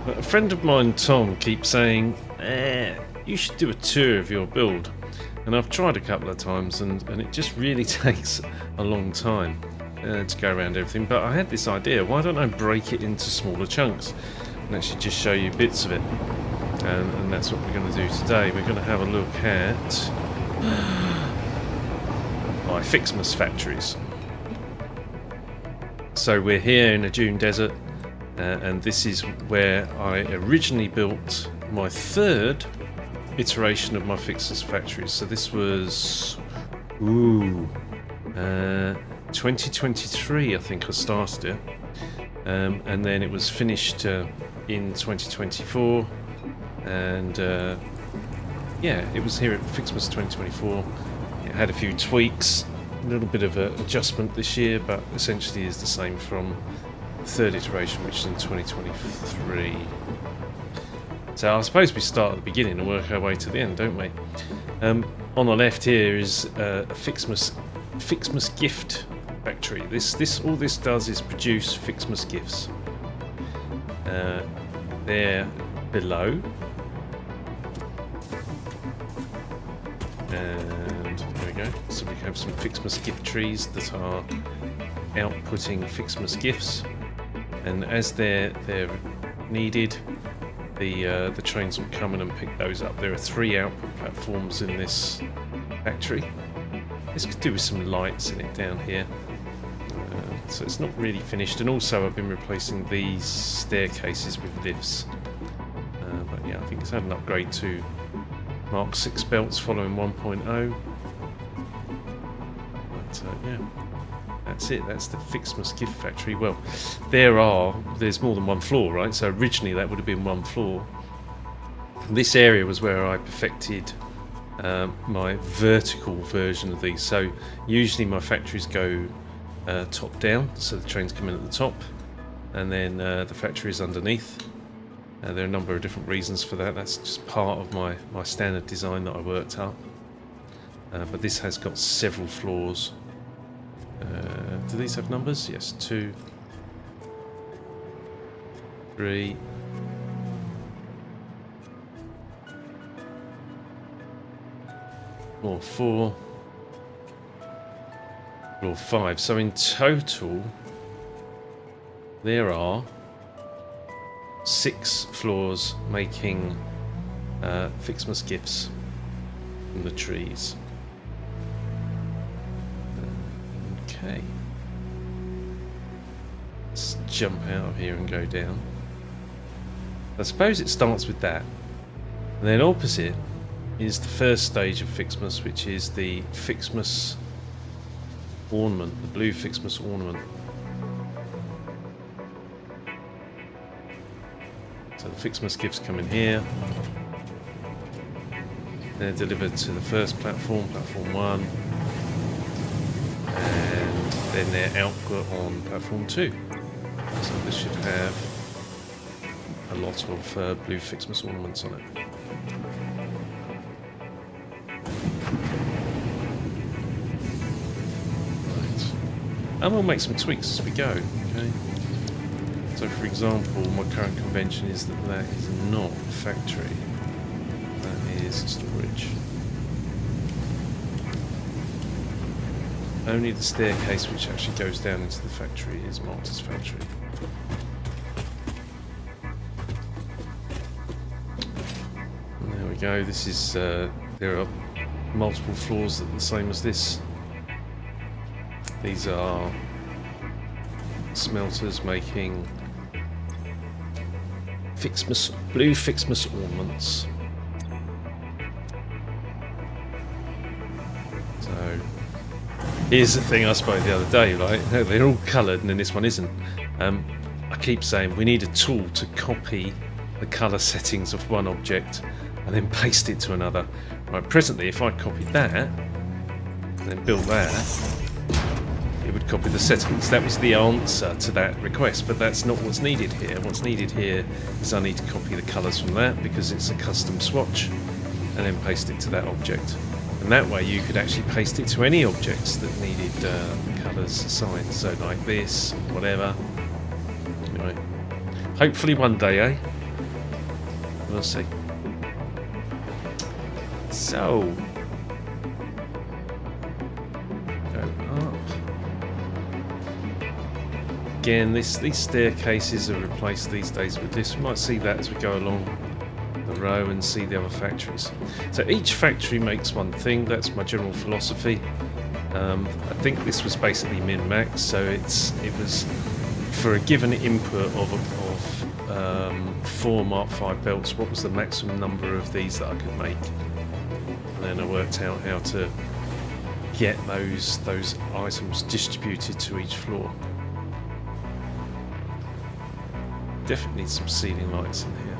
But a friend of mine, Tom, keeps saying, you should do a tour of your build. And I've tried a couple of times and it just really takes a long time to go around everything. But I had this idea, why don't I break it into smaller chunks and actually just show you bits of it. And that's what we're going to do today. We're going to have a look at my Ficsmas Factories. So we're here in the Dune Desert, and this is where I originally built my third iteration of my Ficsmas Factories. So this was 2023, I think I started it, and then it was finished in 2024, and yeah, it was here at Ficsmas 2024. It had a few tweaks, a little bit of an adjustment this year, but essentially is the same from the third iteration, which is in 2023. So I suppose we start at the beginning and work our way to the end, don't we? On the left here is a Ficsmas gift factory. All this does is produce Ficsmas gifts. There below, and there we go. So we have some Ficsmas gift trees that are outputting Ficsmas gifts, and as they're needed, the trains will come in and pick those up. There are 3 output platforms in this factory. This could do with some lights in it down here. So it's not really finished, and also I've been replacing these staircases with lifts. But yeah, I think it's had an upgrade to Mark 6 belts following 1.0. But yeah, that's it. That's the Ficsmas gift factory. Well, there's more than one floor, right? So originally that would have been one floor. This area was where I perfected my vertical version of these. So usually my factories go top down, so the trains come in at the top, and then the factory is underneath. There are a number of different reasons for that. That's just part of my standard design that I worked up. But this has got several floors. Do these have numbers? Yes, 2, 3, 4, 5. So in total, there are 6 floors making Ficsmas gifts from the trees. Okay. Let's jump out of here and go down. I suppose it starts with that. And then opposite is the first stage of Ficsmas, which is the Ficsmas ornament, the blue Ficsmas ornament. So the Ficsmas gifts come in here. They're delivered to the first platform, platform 1, and then they're output on platform 2. So this should have a lot of blue Ficsmas ornaments on it. And we'll make some tweaks as we go, okay? So for example, my current convention is that is not a factory, that is storage. Only the staircase which actually goes down into the factory is marked as factory. And there we go, this is, there are multiple floors that are the same as this. These are smelters making blue Ficsmas ornaments. So here's the thing I spoke the other day, right? They're all coloured and then this one isn't. I keep saying we need a tool to copy the colour settings of one object and then paste it to another. Right, presently if I copied that and then built that, it would copy the settings. That was the answer to that request, but that's not what's needed here. What's needed here is I need to copy the colours from that because it's a custom swatch, and then paste it to that object. And that way you could actually paste it to any objects that needed colours assigned. So like this, whatever. Anyway, hopefully one day, We'll see. So, go up. Again, these staircases are replaced these days with this. We might see that as we go along the row and see the other factories. So each factory makes one thing. That's my general philosophy. I think this was basically min-max, so it was for a given input of 4 Mark 5 belts. What was the maximum number of these that I could make? And then I worked out how to get those items distributed to each floor. Definitely need some ceiling lights in here.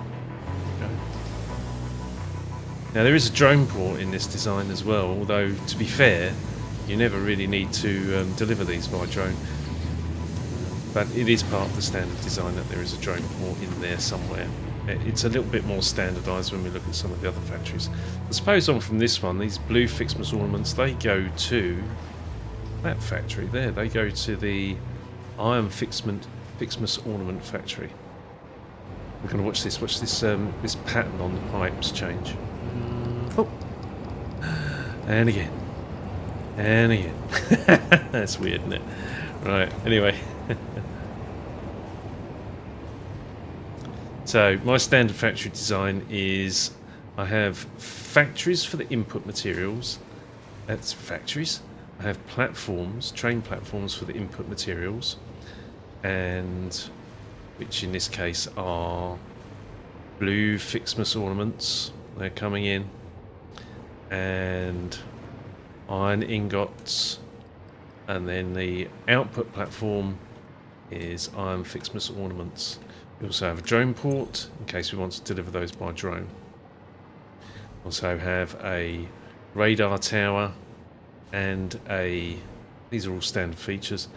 Okay. Now there is a drone port in this design as well, although to be fair, you never really need to deliver these by drone. But it is part of the standard design that there is a drone port in there somewhere. It's a little bit more standardised when we look at some of the other factories. I suppose on from this one, these blue Ficsmas ornaments, they go to that factory there. They go to the Iron Ficsmas Ornament Factory. We're going to watch this this pattern on the pipes change. Oh, and again, and again. That's weird, isn't it? Right. Anyway. So my standard factory design is I have factories for the input materials. That's factories. I have platforms, train platforms for the input materials, and which in this case are blue Ficsmas ornaments. They're coming in, and iron ingots, and then the output platform is iron Ficsmas ornaments. We also have a drone port in case we want to deliver those by drone. Also have a radar tower and these are all standard features,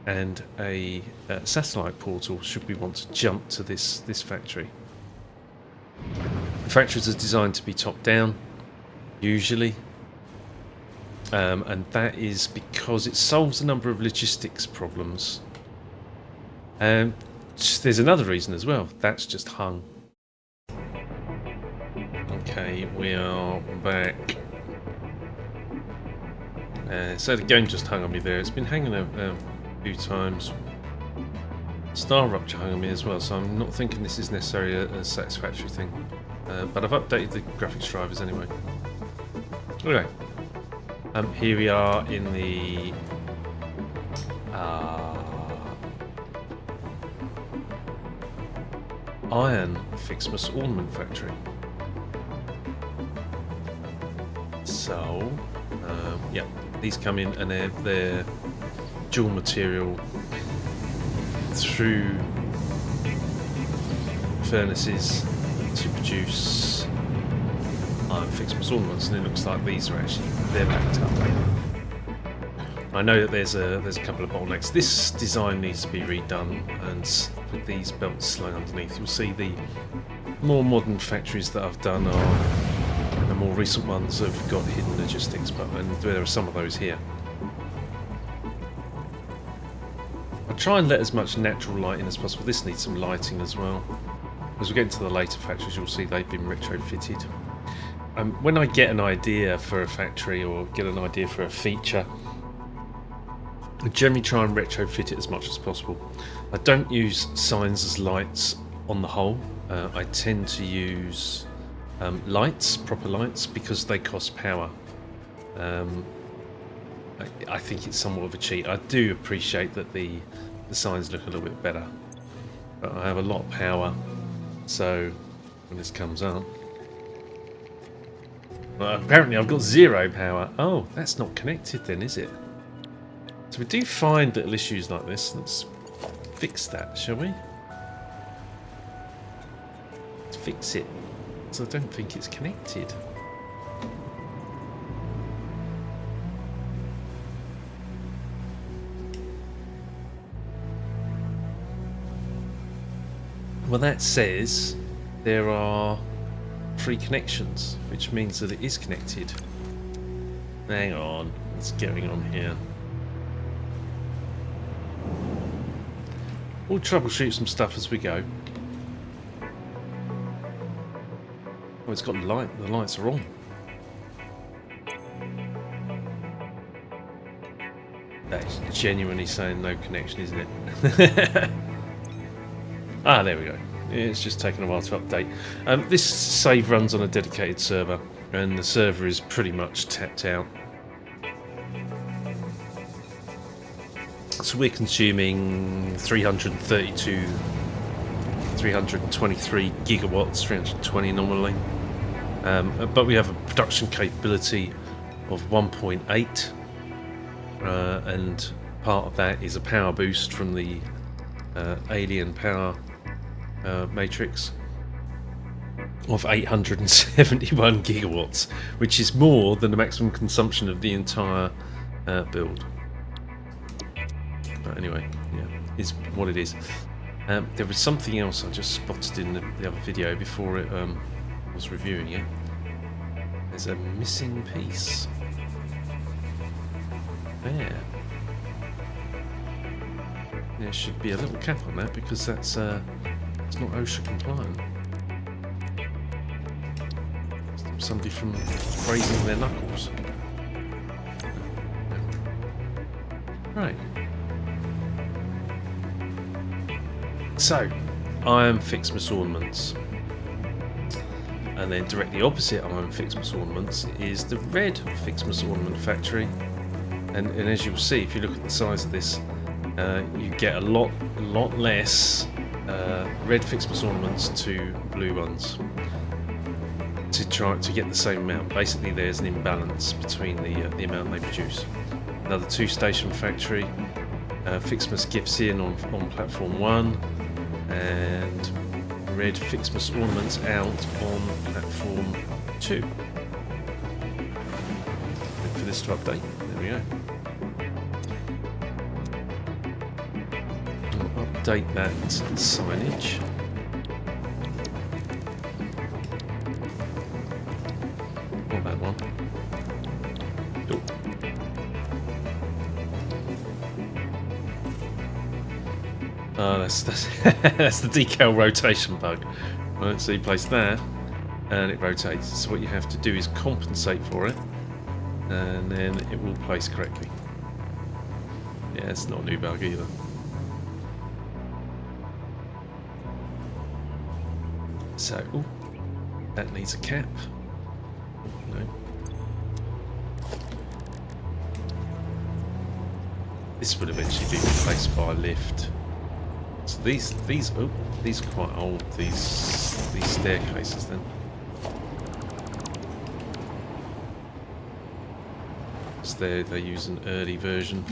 and a satellite portal should we want to jump to this factory. The factories are designed to be top down usually, and that is because it solves a number of logistics problems. There's another reason as well. That's just hung. Okay, we are back. So the game just hung on me there. It's been hanging a few times. Star Rupture hung on me as well, so I'm not thinking this is necessarily a Satisfactory thing. But I've updated the graphics drivers anyway. Okay. Here we are in the Iron Ficsmas Ornament Factory. So, yeah, these come in and they're dual material through furnaces to produce Iron Ficsmas ornaments, and it looks like these are they're backed up. I know that there's a couple of bottlenecks. This design needs to be redone, and with these belts slung underneath, you'll see the more modern factories that I've done are the more recent ones have got hidden logistics, and there are some of those here. I try and let as much natural light in as possible. This needs some lighting as well. As we get into the later factories, you'll see they've been retrofitted. When I get an idea for a factory or get an idea for a feature, I generally try and retrofit it as much as possible. I don't use signs as lights on the whole. I tend to use lights, proper lights, because they cost power. I think it's somewhat of a cheat. I do appreciate that the signs look a little bit better, but I have a lot of power, so when this comes up, well, apparently I've got 0 power. Oh, that's not connected then, is it? So we do find little issues like this. Let's fix that, shall we? Let's fix it. So I don't think it's connected. Well, that says there are 3 connections, which means that it is connected. Hang on, what's going on here? We'll troubleshoot some stuff as we go. Oh, it's got light. The lights are on. That is genuinely saying no connection, isn't it? Ah, there we go. It's just taken a while to update. This save runs on a dedicated server, and the server is pretty much tapped out. So we're consuming 323 gigawatts, 320 nominally. But we have a production capability of 1.8, and part of that is a power boost from the alien power matrix of 871 gigawatts, which is more than the maximum consumption of the entire build. But anyway, yeah, is what it is. There was something else I just spotted in the other video before it was reviewing it. There's a missing piece. There should be a little cap on that because that's it's not OSHA compliant. Somebody from grazing their knuckles. Right. So, Iron Ficsmas Ornaments. And then directly opposite Iron Ficsmas Ornaments is the Red Ficsmas Ornament Factory. And as you'll see, if you look at the size of this, you get a lot less red Ficsmas ornaments to blue ones to try to get the same amount. Basically, there's an imbalance between the amount they produce. Another 2-station factory. Ficsmas gifts in on platform 1, and red Ficsmas ornaments out on platform 2. Wait for this to update. There we go. Update that signage. Not that one. Nope. Oh, that's that's the decal rotation bug. Right, so you place that, and it rotates. So what you have to do is compensate for it, and then it will place correctly. Yeah, it's not a new bug either. So, ooh, that needs a cap. No. This will eventually be replaced by a lift. So these are quite old. These staircases then. So they use an early version.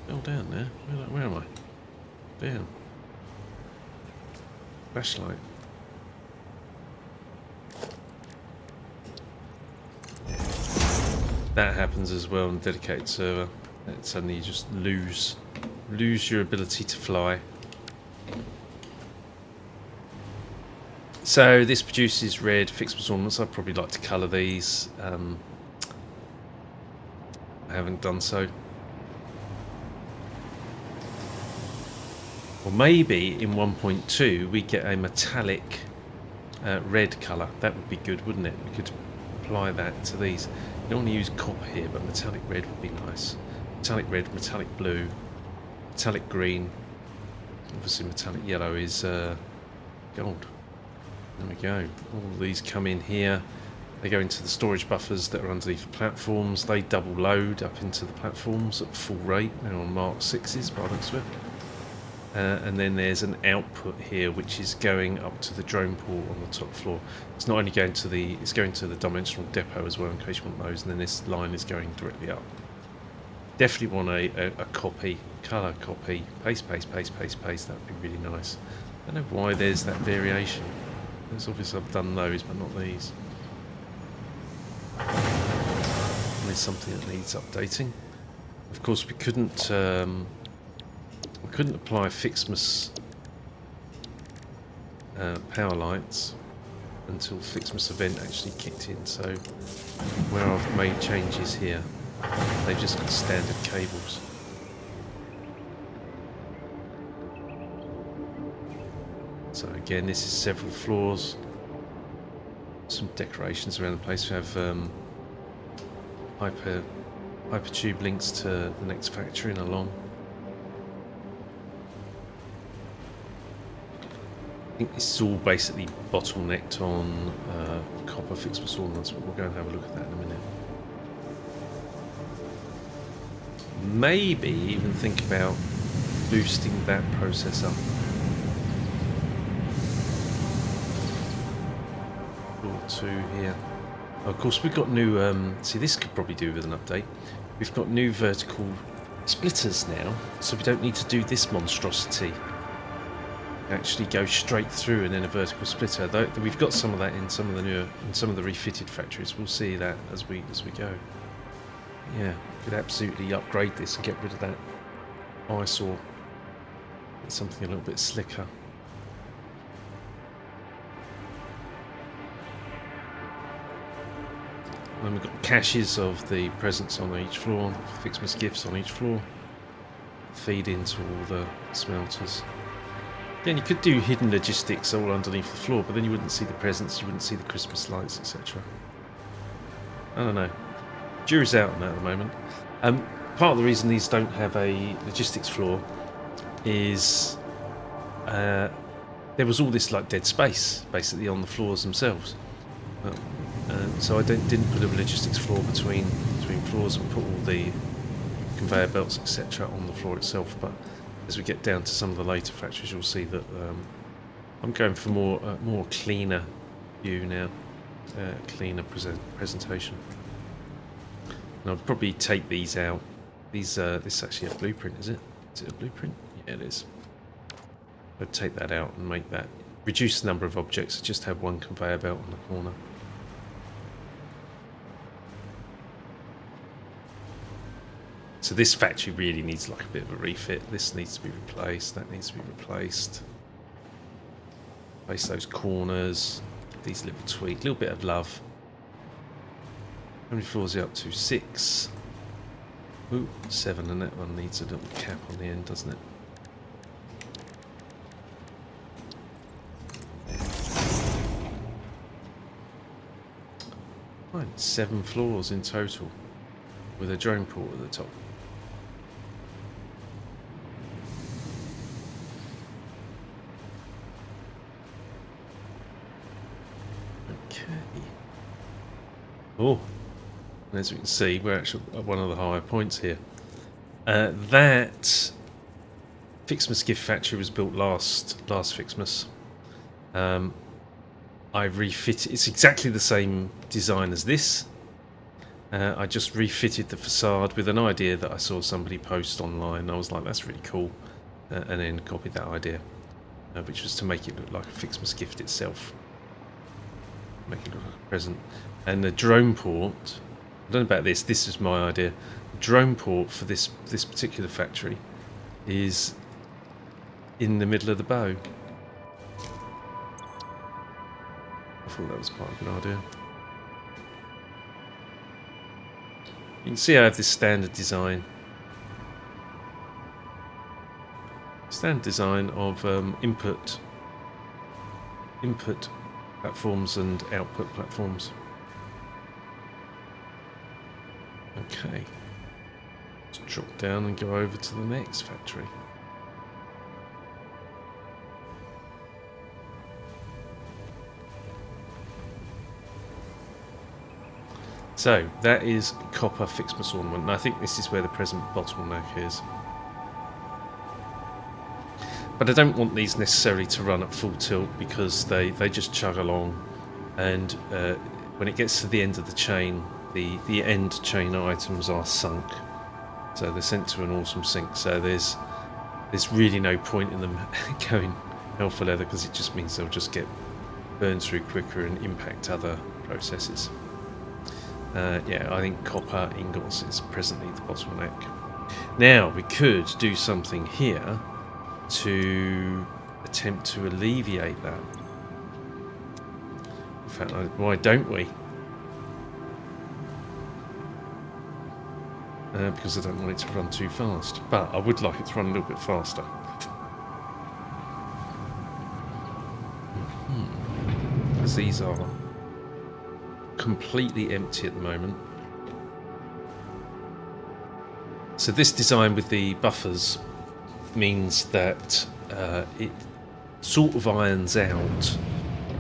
Oh, down there. Where am I? Down. Flashlight. That happens as well on a dedicated server. Suddenly you just lose your ability to fly. So this produces red Ficsmas ornaments. I'd probably like to colour these. I haven't done so. Or maybe in 1.2 we get a metallic red colour. That would be good, wouldn't it? We could apply that to these. You don't want to use copper here, but metallic red would be nice. Metallic red, metallic blue, metallic green. Obviously metallic yellow is gold. There we go. All these come in here. They go into the storage buffers that are underneath the platforms. They double load up into the platforms at full rate. They're on Mark 6s by the looks of it. And then there's an output here which is going up to the drone port on the top floor. It's not only going to it's going to the dimensional depot as well, in case you want those, and then this line is going directly up. Definitely want a copy, colour copy, paste, that would be really nice. I don't know why there's that variation. There's obviously I've done those, but not these. And there's something that needs updating. Of course we couldn't apply Ficsmas power lights until Ficsmas event actually kicked in, so where I've made changes here, they've just got standard cables. So again, this is several floors. some decorations around the place. We have hyper tube links to the next factory and along. I think this is all basically bottlenecked on copper Ficsmas ornaments, but we'll go and have a look at that in a minute. Maybe even think about boosting that process up. Floor 2 here. Of course, we've got new. See, this could probably do with an update. We've got new vertical splitters now, so we don't need to do this monstrosity. Actually, go straight through and then a vertical splitter. Though we've got some of that in some of the newer, in some of the refitted factories. We'll see that as we go. Yeah, could absolutely upgrade this and get rid of that eyesore. Get something a little bit slicker. And we've got caches of the presents on each floor, Ficsmas gifts on each floor. Feed into all the smelters. Again, you could do hidden logistics all underneath the floor, but then you wouldn't see the presents, you wouldn't see the Christmas lights, etc. I don't know. Jury's out on that at the moment. Part of the reason these don't have a logistics floor is there was all this like dead space basically on the floors themselves. So I didn't put a logistics floor between floors and put all the conveyor belts, etc. on the floor itself. But as we get down to some of the later factories, you'll see that I'm going for more cleaner view now, cleaner presentation. And I'll probably take these out. This is actually a blueprint, is it? Is it a blueprint? Yeah, it is. I'd take that out and make that reduce the number of objects. Just have one conveyor belt on the corner. So this factory really needs like a bit of a refit. This needs to be replaced. That needs to be replaced. Replace those corners. These little tweaks. A little bit of love. How many floors are you up to? 6. Ooh, 7, and that one needs a little cap on the end, doesn't it? Fine, 7 floors in total, with a drone port at the top. Okay. Oh. And as we can see, we're actually at one of the higher points here. That Ficsmas gift factory was built last Ficsmas. I refitted. It's exactly the same design as this. I just refitted the facade with an idea that I saw somebody post online. I was like, that's really cool, and then copied that idea, which was to make it look like a Ficsmas gift itself. Make it look like a present. And the drone port. I don't know about this. This is my idea. The drone port for this particular factory is in the middle of the bow. I thought that was quite a good idea. You can see I have this standard design. Standard design of input platforms and output platforms. Okay, let's drop down and go over to the next factory. So that is copper Ficsmas ornament, and I think this is where the present bottleneck is. But I don't want these necessarily to run at full tilt because they just chug along, and when it gets to the end of the chain, the end chain items are sunk, so they're sent to an awesome sink. So there's really no point in them going hell for leather because it just means they'll just get burned through quicker and impact other processes. Yeah, I think copper ingots is presently the bottleneck. Now we could do something here to attempt to alleviate that. In fact, why don't we? Because I don't want it to run too fast, but I would like it to run a little bit faster. Because these are completely empty at the moment. So this design with the buffers means that it sort of irons out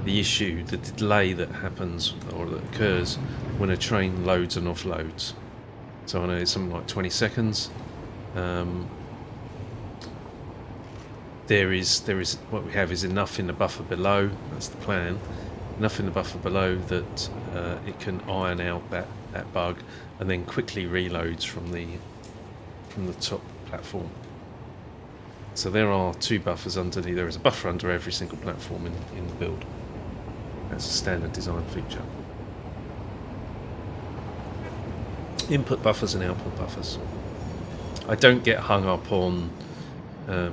the issue, the delay that happens or that occurs when a train loads and offloads. So I know it's something like 20 seconds. There is what we have is enough in the buffer below. That's the plan. Enough in the buffer below that it can iron out that bug, and then quickly reloads from the top platform. So there are 2 buffers underneath. There is a buffer under every single platform in the build. That's a standard design feature. Input buffers and output buffers. I don't get hung up on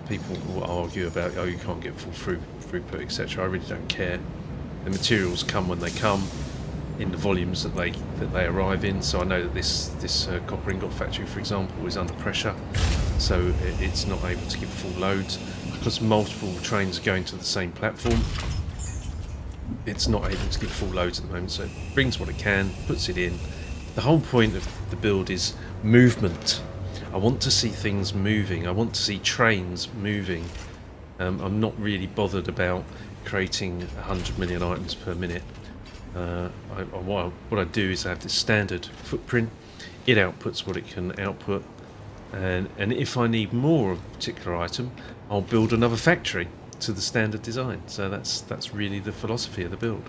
people who argue about, oh, you can't get full throughput, etc. I really don't care. The materials come when they come, in the volumes that they arrive in. So I know that this copper ingot factory, for example, is under pressure, so it's not able to give full loads because multiple trains are going to the same platform. It's not able to give full loads at the moment, so it brings what it can, puts it in. The whole point of the build is movement. I want to see things moving. I want to see trains moving. I'm not really bothered about creating 100 million items per minute. What I do is I have this standard footprint. It outputs what it can output, and if I need more of a particular item, I'll build another factory to the standard design. So that's really the philosophy of the build.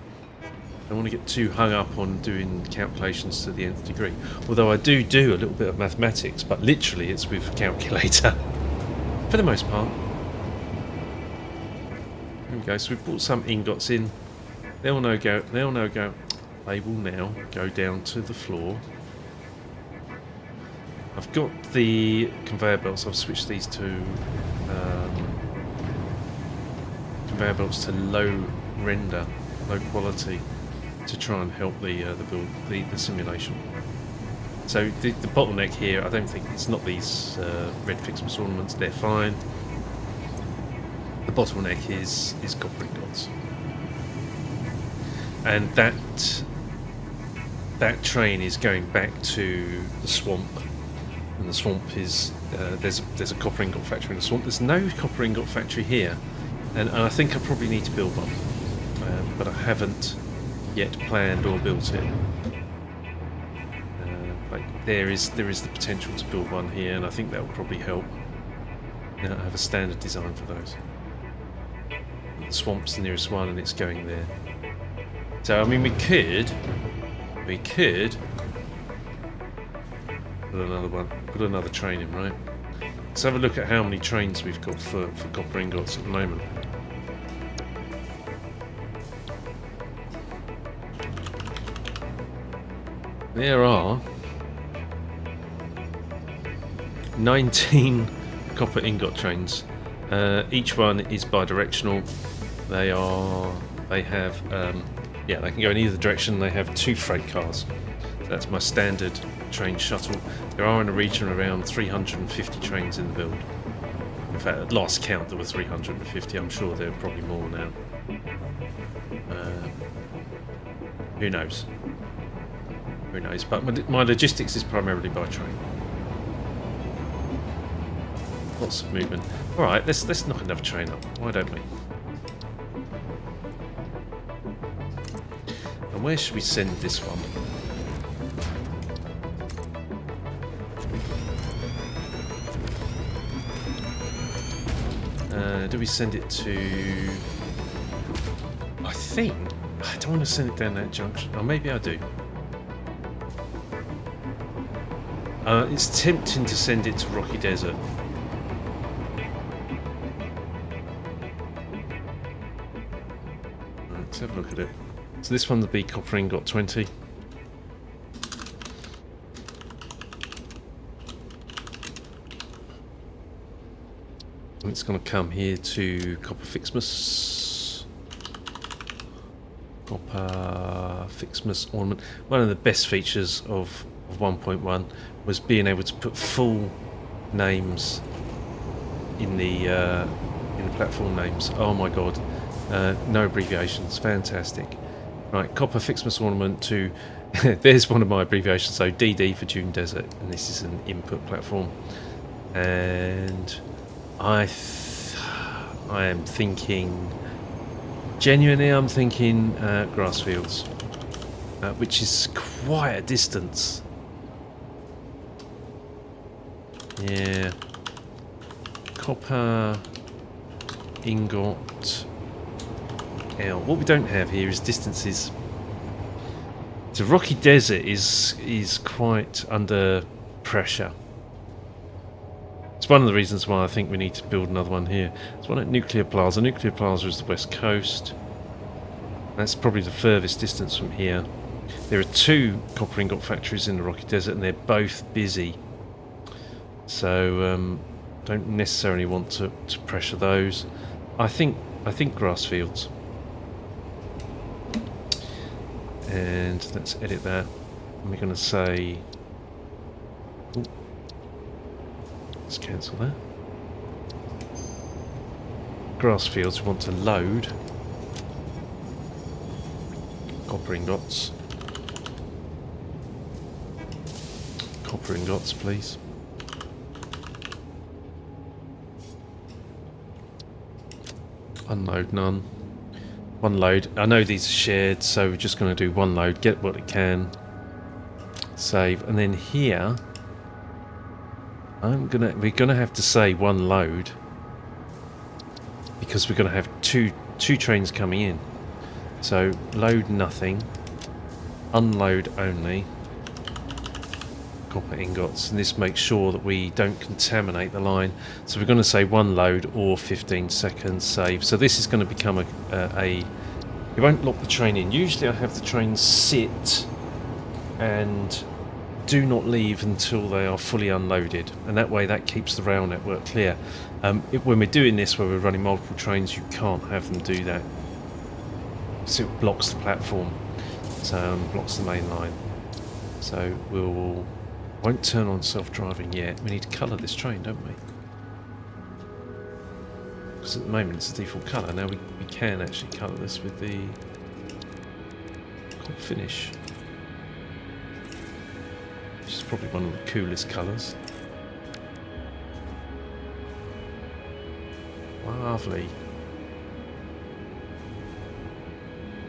I don't want to get too hung up on doing calculations to the nth degree. Although I do a little bit of mathematics, but literally it's with a calculator for the most part. There we go. So we've brought some ingots in. They'll now go. They will now go down to the floor. I've got the conveyor belts. I've switched these to conveyor belts to low render, low quality, to try and help the build, the simulation. So the bottleneck here, I don't think it's not these red Ficsmas ornaments. They're fine. The bottleneck is copper ingots, and that train is going back to the swamp, and the swamp is there's a copper ingot factory in the swamp. There's no copper ingot factory here, and I think I probably need to build one, but I haven't yet planned or built it. There is the potential to build one here, and I think that will probably help. I have a standard design for those. The swamp's the nearest one, and it's going there. So I mean, we could put another train in, right? Let's have a look at how many trains we've got for copper ingots at the moment. There are 19 copper ingot trains. Each one is bidirectional. They can go in either direction. They have 2 freight cars. So that's my standard train shuttle. There are in a region around 350 trains in the build. In fact, at last count there were 350. I'm sure there are probably more now. Who knows? Who knows? But my logistics is primarily by train. Lots of movement. All right, let's knock another train up. Why don't we? And where should we send this one? Do we send it to... I don't want to send it down that junction. Oh, maybe I do. It's tempting to send it to Rocky Desert. Let's have a look at it. So this one, the B copper ingot 20. And it's going to come here to Copper Ficsmas. Copper Ficsmas ornament. One of the best features of 1.1 was being able to put full names in the platform names. Oh my god, no abbreviations, fantastic. Right, copper Ficsmas ornament to... there's one of my abbreviations, so DD for Dune Desert, and this is an input platform. And I am thinking... Genuinely, I'm thinking grass fields, which is quite a distance. Yeah. Copper, ingot, L. What we don't have here is distances. The rocky desert is quite under pressure. It's one of the reasons why I think we need to build another one here. There's one at Nuclear Plaza. Nuclear Plaza is the west coast. That's probably the furthest distance from here. There are 2 copper ingot factories in the rocky desert, and they're both busy. So don't necessarily want to pressure those. I think grass fields. And let's edit that. And we're going to say... Ooh. Let's cancel that. Grass fields we want to load. Copper ingots. Copper ingots, please. Unload none. One load. I know these are shared, so we're just going to do one load, get what it can, save, and then here we're gonna have to say one load because we're gonna have two trains coming in. So load nothing, unload only, copper ingots, and this makes sure that we don't contaminate the line. So we're going to say one load or 15 seconds, save. So this is going to become it won't lock the train in. Usually I have the train sit and do not leave until they are fully unloaded, and that way that keeps the rail network clear. When we're doing this, where we're running multiple trains, you can't have them do that. So it blocks the platform, so blocks the main line. So won't turn on self-driving yet. We need to colour this train, don't we? Because at the moment it's the default colour. Now we can actually colour this with the finish, which is probably one of the coolest colours. Lovely.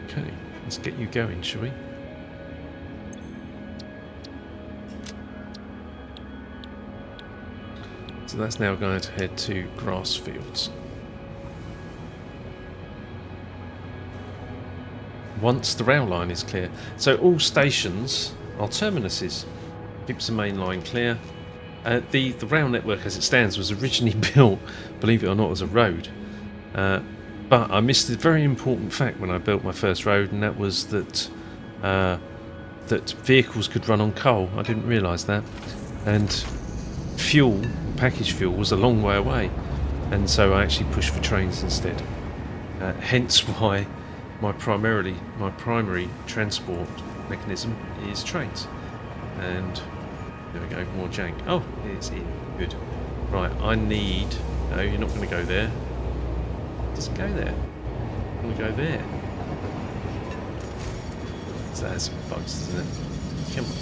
Okay, let's get you going, shall we? So that's now going to head to grass fields. Once the rail line is clear. So all stations are terminuses. Keeps the main line clear. The rail network as it stands was originally built, believe it or not, as a road. But I missed a very important fact when I built my first road, and that was that that vehicles could run on coal. I didn't realise that. And fuel, packaged fuel, was a long way away. And so I actually pushed for trains instead. Hence why my primary transport mechanism is trains. And there we go, more jank. Oh, it's in. Good. Right, I need... No, you're not going to go there. It doesn't go there. I'm going to go there. So that has some bugs, doesn't it? Come on.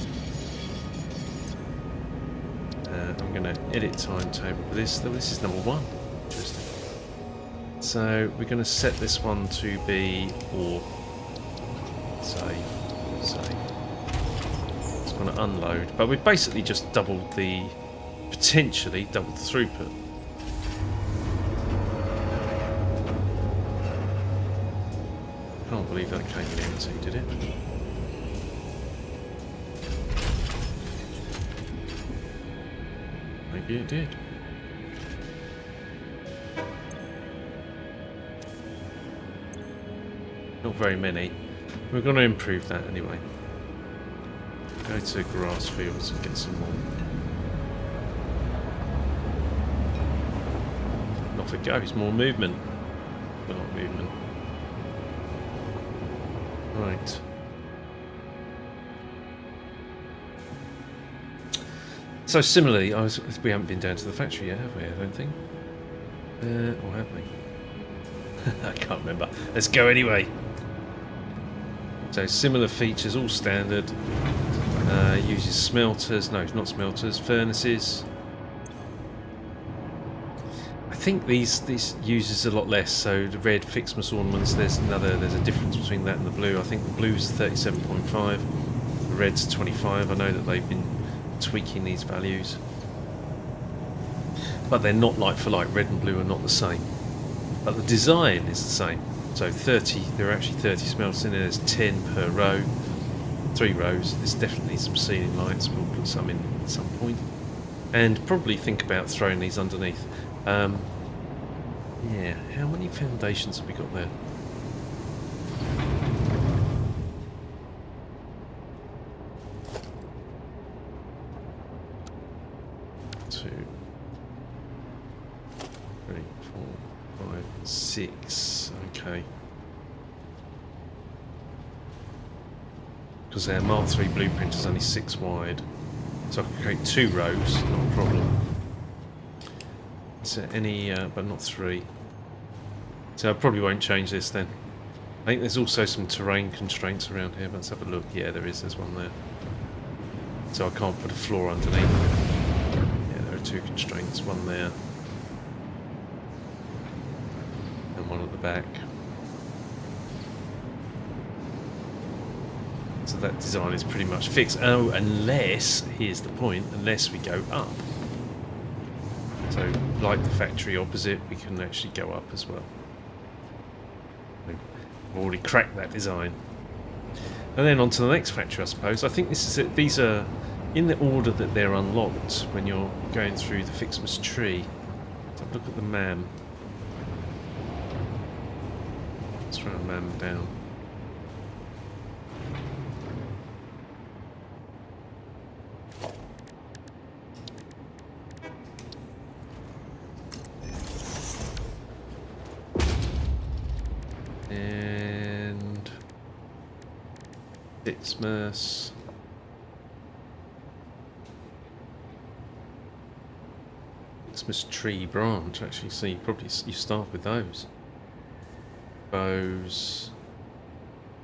I'm going to edit timetable for this. This is number 1. Interesting. So we're going to set this one to be or save. It's going to unload, but we've basically just potentially doubled the throughput. Can't believe that came in empty, did it? Maybe it did. Not very many. We're going to improve that anyway. Go to grass fields and get some more. And off it goes. More movement. But not movement. Right. So similarly, we haven't been down to the factory yet, have we? I don't think. Or have we? I can't remember. Let's go anyway. So similar features, all standard. Uses smelters, no, not smelters, furnaces. I think these uses a lot less. So the red Ficsmas ornaments, there's a difference between that and the blue. I think the blue's 37.5, the red's 25. I know that they've been tweaking these values, but they're not like for like. Red and blue are not the same, but the design is the same. So 30, there are actually 30 smelters in there. There's 10 per row, 3 rows. There's definitely some ceiling lights. We'll put some in at some point, and probably think about throwing these underneath. Yeah, how many foundations have we got there? Two, 3, 4, 5, 6. Okay. Because our Mark III blueprint is only 6 wide, so I can create 2 rows, not a problem. Is there any, but not 3. So I probably won't change this then. I think there's also some terrain constraints around here. Let's have a look. Yeah, there's one there. So I can't put a floor underneath. Yeah, there are 2 constraints, one there and one at the back. So that design is pretty much fixed. Oh, unless, here's the point, unless we go up. So, like the factory opposite, we can actually go up as well. I've already cracked that design. And then on to the next factory, I suppose. I think this is it. These are in the order that they're unlocked when you're going through the Ficsmas tree. So look at the MAM. Let's throw a MAM down. And Ficsmas. Ficsmas tree branch, actually. So you start with those. Bows.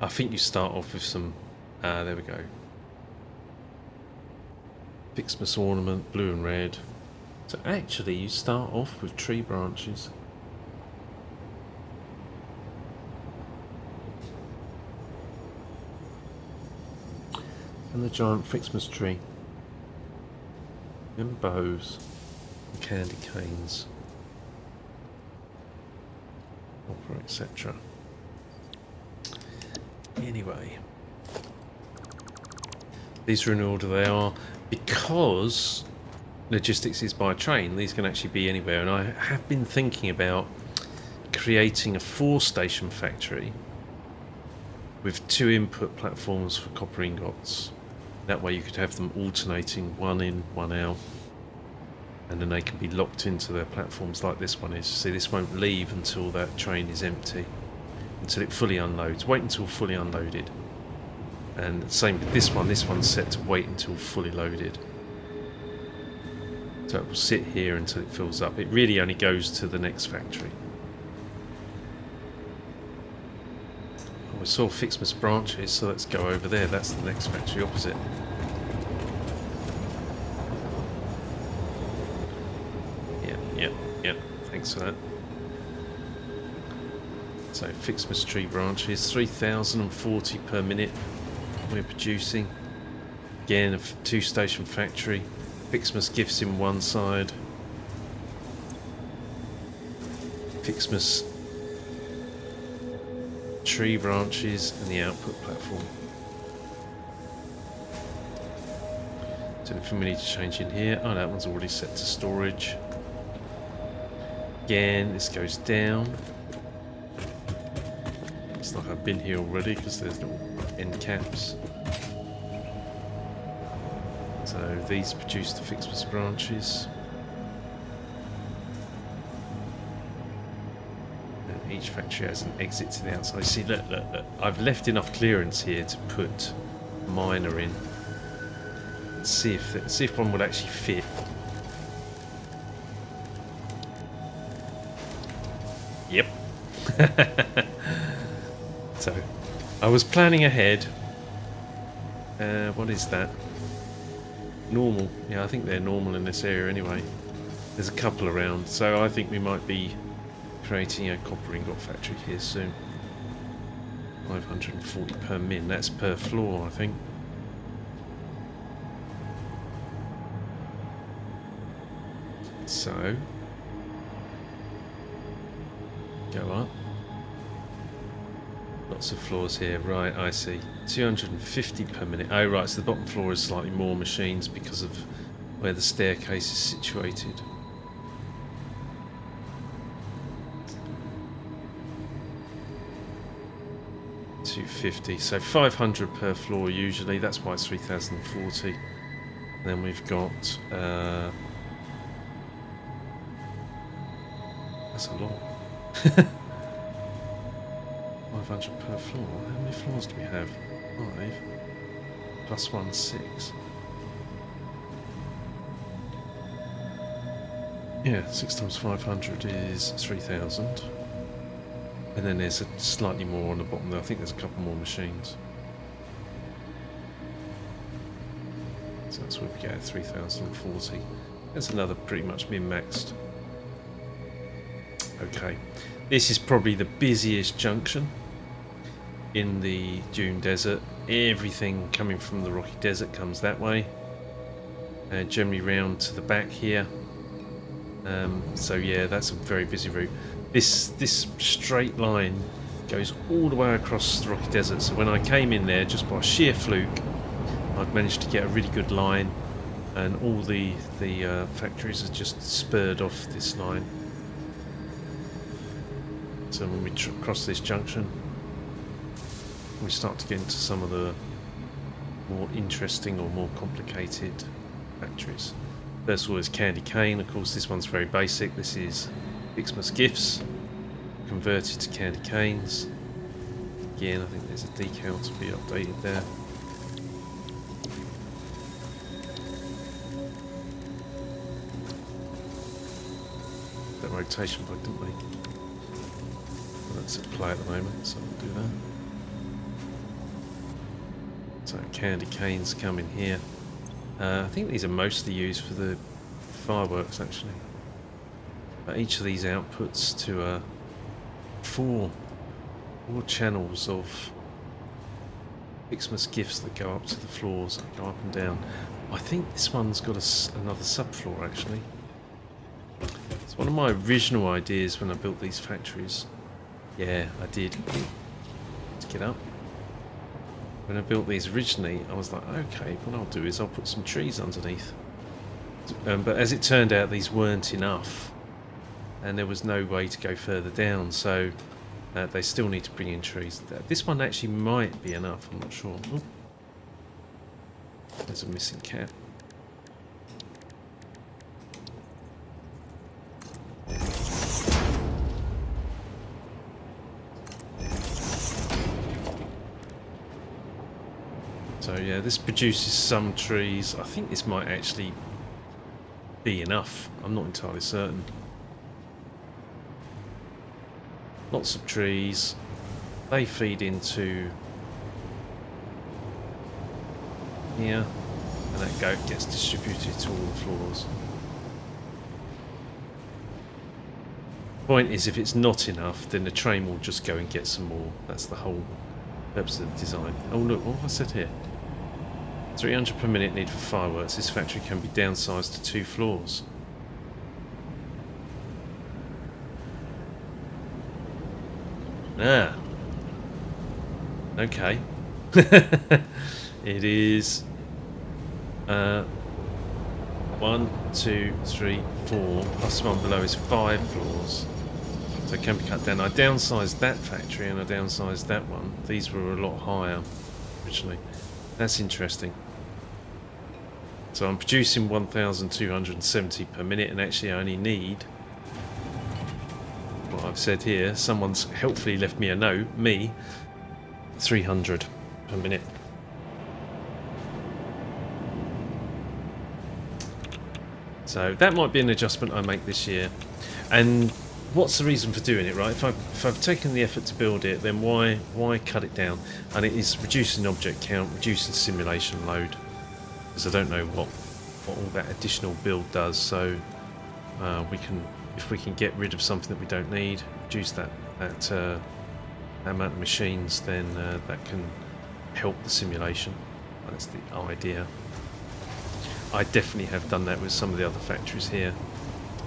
I think you start off with some. There we go. Ficsmas ornament, blue and red. So actually, you start off with tree branches. And the giant Ficsmas tree. And bows. And candy canes. Opera, etc. Anyway. These are in order they are. Because logistics is by train, these can actually be anywhere. And I have been thinking about creating a 4-station factory with 2 input platforms for copper ingots. That way you could have them alternating, one in, one out, and then they can be locked into their platforms like this one is. See, this won't leave until that train is empty, until it fully unloads. Wait until fully unloaded. And same with this one's set to wait until fully loaded. So it will sit here until it fills up. It really only goes to the next factory. We saw Ficsmas branches, so let's go over there. That's the next factory opposite. Yep. Thanks for that. So Ficsmas tree branches, 3,040 per minute we're producing. Again, a 2-station factory. Ficsmas gifts in one side. Ficsmas tree branches and the output platform. So anything we need to change in here? Oh, that one's already set to storage. Again, this goes down. It's like I've been here already because there's little end caps. So these produce the Ficsmas branches. Each factory has an exit to the outside. See, look. I've left enough clearance here to put a miner in. Let's see if one would actually fit. Yep. So I was planning ahead. What is that? Normal. Yeah, I think they're normal in this area anyway. There's a couple around, so I think we might be creating a copper ingot factory here soon. 540 per min. That's per floor, I think. So go up. Lots of floors here, right, I see. 250 per minute. Oh right, so the bottom floor is slightly more machines because of where the staircase is situated. $250, so 500 per floor usually, that's why it's 3040. Then we've got that's a lot. 500 per floor. How many floors do we have? 5 plus 1, 6. Yeah, 6 times 500 is 3,000. And then there's a slightly more on the bottom there. I think there's a couple more machines. So that's where we get 3,040. That's another pretty much min-maxed. Okay, this is probably the busiest junction in the Dune Desert. Everything coming from the Rocky Desert comes that way, generally round to the back here. So yeah, that's a very busy route. This straight line goes all the way across the Rocky Desert. So when I came in there, just by sheer fluke, I'd managed to get a really good line, and all the factories are just spurred off this line. So when we cross this junction, we start to get into some of the more interesting or more complicated factories. First of all is Candy Cane. Of course, this one's very basic. This is Ficsmas gifts converted to candy canes. Again, I think there's a decal to be updated there. That rotation bug, didn't we? That's at play at the moment, so we'll do that. So candy canes come in here. I think these are mostly used for the fireworks actually. But each of these outputs to four channels of Ficsmas gifts that go up to the floors, that go up and down. I think this one's got another subfloor actually. It's one of my original ideas when I built these factories. Yeah, I did. Let's get up. When I built these originally, I was like, okay, what I'll do is I'll put some trees underneath. But as it turned out, these weren't enough, and there was no way to go further down, so they still need to bring in trees. This one actually might be enough, I'm not sure. Oh. There's a missing cat. So yeah, this produces some trees. I think this might actually be enough. I'm not entirely certain. Lots of trees. They feed into here, and that gets distributed to all the floors. Point is, if it's not enough, then the train will just go and get some more. That's the whole purpose of the design. Oh look, what have I said here? 300 per minute need for fireworks. This factory can be downsized to 2 floors. Ah. Okay. It is 1, 2, 3, 4 plus 1 below is 5 floors. So it can be cut down. I downsized that factory and I downsized that one. These were a lot higher originally. That's interesting. So I'm producing 1,270 per minute, and actually I only need what I've said here. Someone's helpfully left me a note, 300 per minute. So that might be an adjustment I make this year. And what's the reason for doing it, right? If I've taken the effort to build it, then why cut it down? And it is reducing object count, reducing simulation load, because I don't know what all that additional build does. So if we can get rid of something that we don't need, reduce that amount of machines, then that can help the simulation. That's the idea. I definitely have done that with some of the other factories here.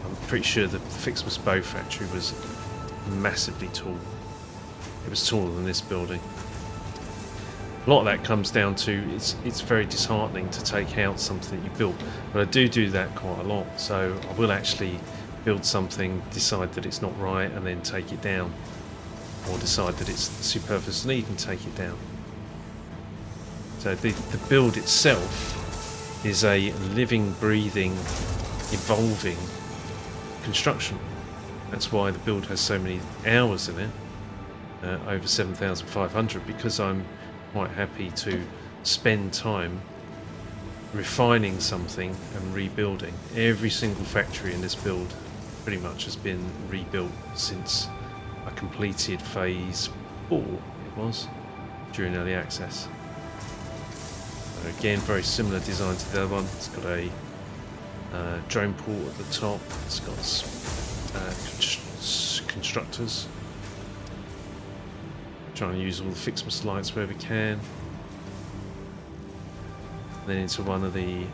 I'm pretty sure the Ficsmas factory was massively tall. It was taller than this building. A lot of that comes down to it's very disheartening to take out something that you built, but I do that quite a lot. So I will actually build something, decide that it's not right, and then take it down, or decide that it's superfluous need and take it down. So the build itself is a living, breathing, evolving construction. That's why the build has so many hours in it, over 7,500, because I'm quite happy to spend time refining something and rebuilding. Every single factory in this build pretty much has been rebuilt since I completed phase 4, it was, during early access. Again, very similar design to the other one. It's got a drone port at the top. It's got constructors. Trying to use all the Ficsmas lights where we can. Then into one of the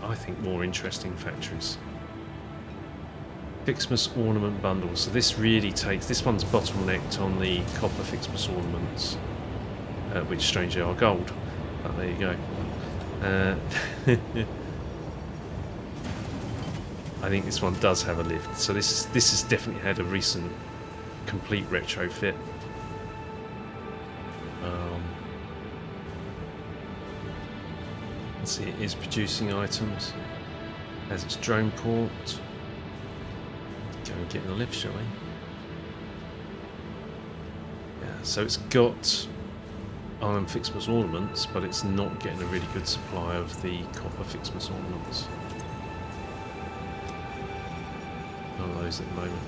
I think more interesting factories. Ficsmas ornament bundles. So this really takes, this one's bottlenecked on the copper Ficsmas ornaments, which strangely are gold. But there you go. I think this one does have a lift. So this has definitely had a recent complete retrofit. Let's see, it is producing items. Has its drone port. Go and get in the lift, shall we? Yeah, so it's got iron Ficsmas ornaments, but it's not getting a really good supply of the copper Ficsmas ornaments. None of those at the moment.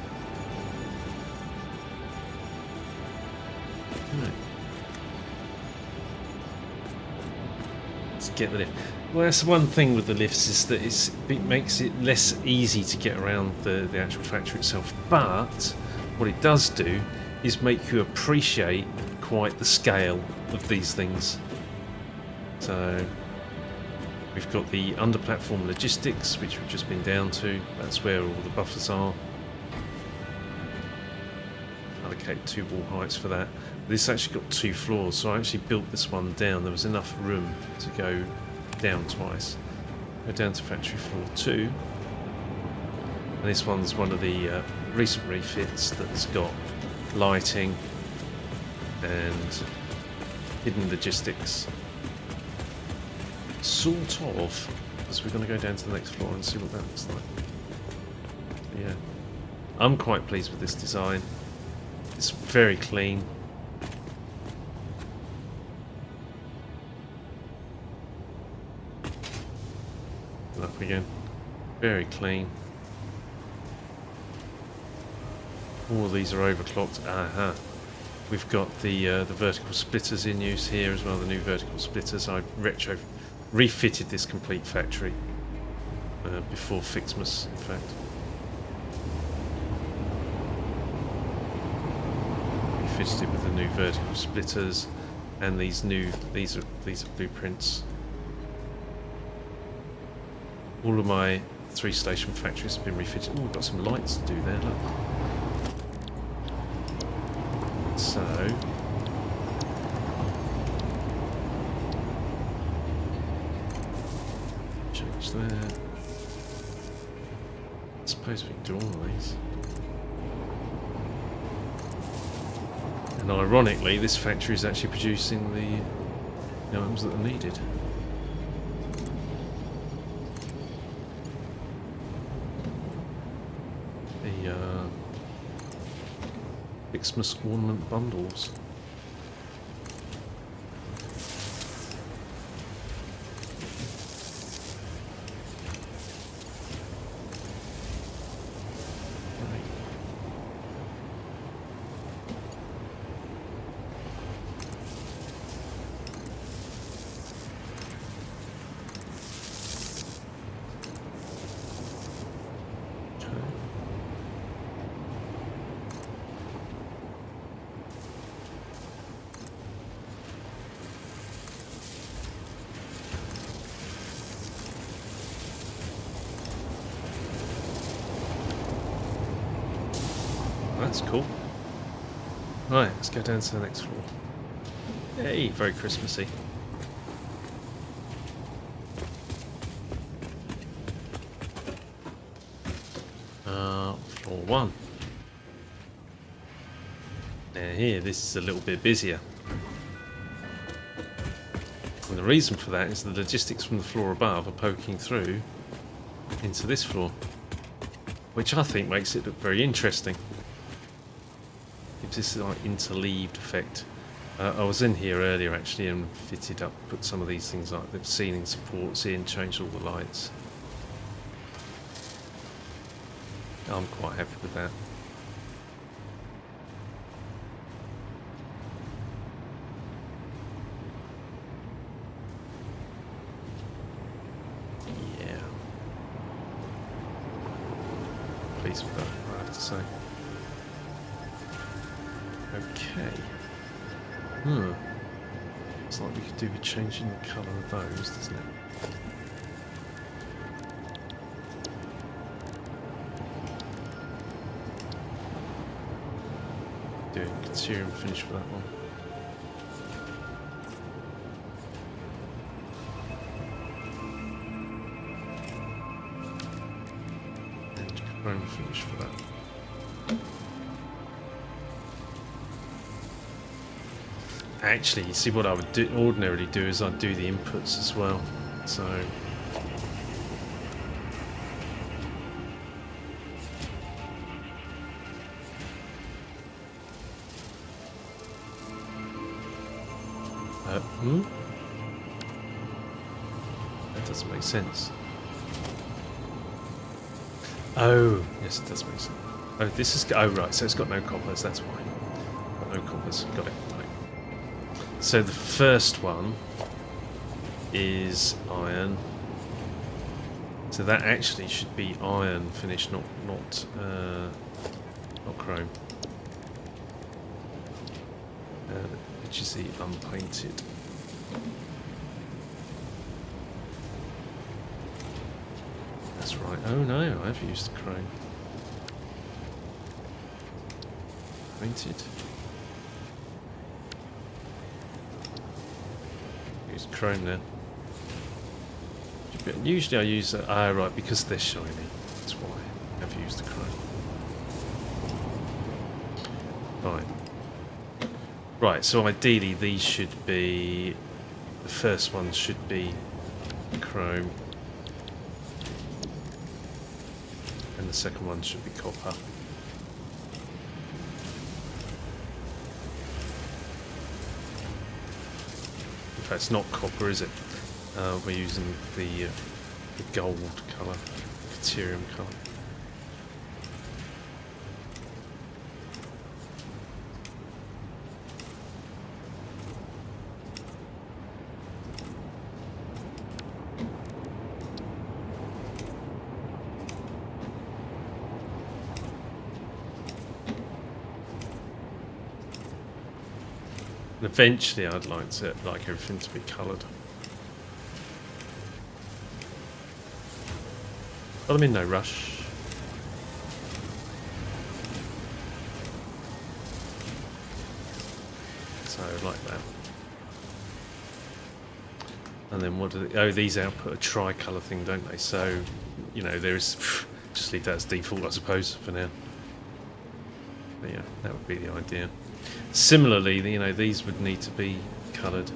Right. Let's get the lift. Well, that's one thing with the lifts, is that it makes it less easy to get around the actual factory itself. But what it does do is make you appreciate quite the scale of these things. So we've got the under platform logistics, which we've just been down to. That's where all the buffers are. Allocate 2 wall heights for that. This actually got 2 floors, so I actually built this one down. There was enough room to go down twice. Go down to factory floor 2. And this one's one of the recent refits that's got lighting and hidden logistics. Sort of, because we're going to go down to the next floor and see what that looks like. Yeah, I'm quite pleased with this design. It's very clean. Up again. Very clean. All of these are overclocked. Aha. We've got the vertical splitters in use here as well, the new vertical splitters. I refitted this complete factory before Ficsmas, in fact. Refitted it with the new vertical splitters and these are blueprints. All of my 3-station factories have been refitted. Oh, we've got some lights to do there, look. So change there. I suppose we can do all of these. And ironically, this factory is actually producing the items that are needed. Ficsmas ornament bundles. That's cool. Right, let's go down to the next floor. Hey, very Christmassy. Floor 1. Now here, this is a little bit busier. And the reason for that is the logistics from the floor above are poking through into this floor, which I think makes it look very interesting. Gives this like interleaved effect. I was in here earlier actually and fitted up, put some of these things like the ceiling supports in, changed all the lights. I'm quite happy with that. Yeah. Pleased with that, I have to say. Okay. Looks like we could do with changing the colour of those, doesn't it? Doing Ethereum finish for that one. And chrome finish for that. Actually, you see what I would ordinarily do is I'd do the inputs as well. So that doesn't make sense. Oh, yes, it does make sense. Oh, this is right. So it's got no coppers. That's why. Got no coppers. Got it. Right. So the first one is iron. So that actually should be iron finish, not chrome. Which is the unpainted. That's right. Oh no, I've used chrome. Painted. Use chrome now. Usually I use right, because they're shiny. That's why I've used the chrome. Fine. Right, so ideally these should be, the first one should be chrome, and the second one should be copper. In fact, it's not copper, is it? We're using the gold colour, Ethereum colour. Eventually I'd like everything to be coloured. But I'm in no rush. So like that. And then what do they, oh, these output a tricolour thing, don't they? So, you know, there's just leave that as default, I suppose, for now. But yeah, that would be the idea. Similarly, you know, these would need to be coloured.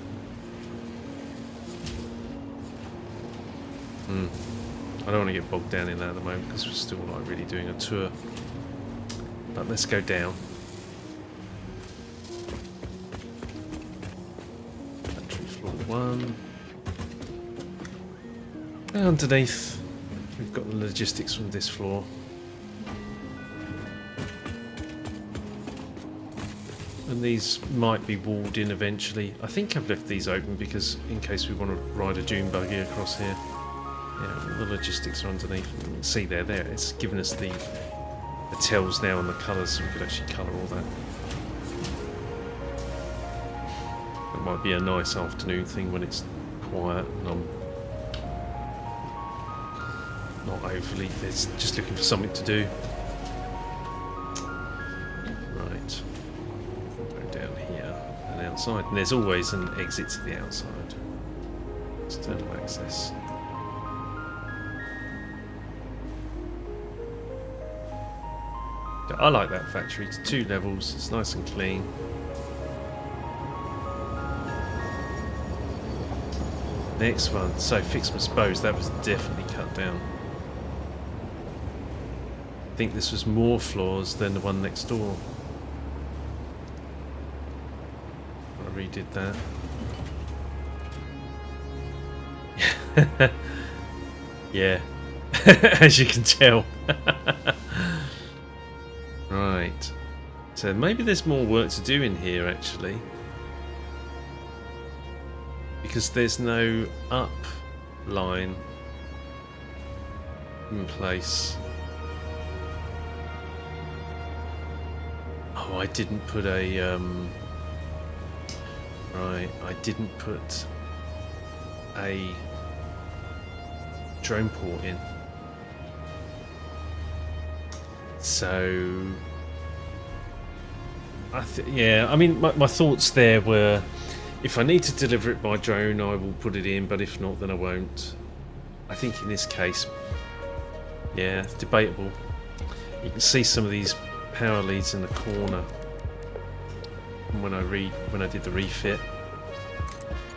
I don't want to get bogged down in that at the moment because we're still like really doing a tour. But let's go down. Factory floor 1. Underneath, we've got the logistics from this floor. And these might be walled in eventually. I think I've left these open because in case we want to ride a dune buggy across here. Yeah, the logistics are underneath. You can see there. It's given us the tells now and the colours, so we could actually colour all that. It might be a nice afternoon thing when it's quiet and I'm not overly. It's just looking for something to do. outside, and there's always an exit to the outside. External access. I like that factory. It's 2 levels. It's nice and clean. Next one. So Ficsmas bows. That was definitely cut down. I think this was more floors than the one next door. I redid that. Yeah. As you can tell. Right, so maybe there's more work to do in here actually, because there's no up line in place. Oh, I didn't put a right, I didn't put a drone port in. So, yeah, I mean, my thoughts there were, if I need to deliver it by drone, I will put it in, but if not, then I won't. I think in this case, yeah, it's debatable. You can see some of these power leads in the corner. And when I did the refit,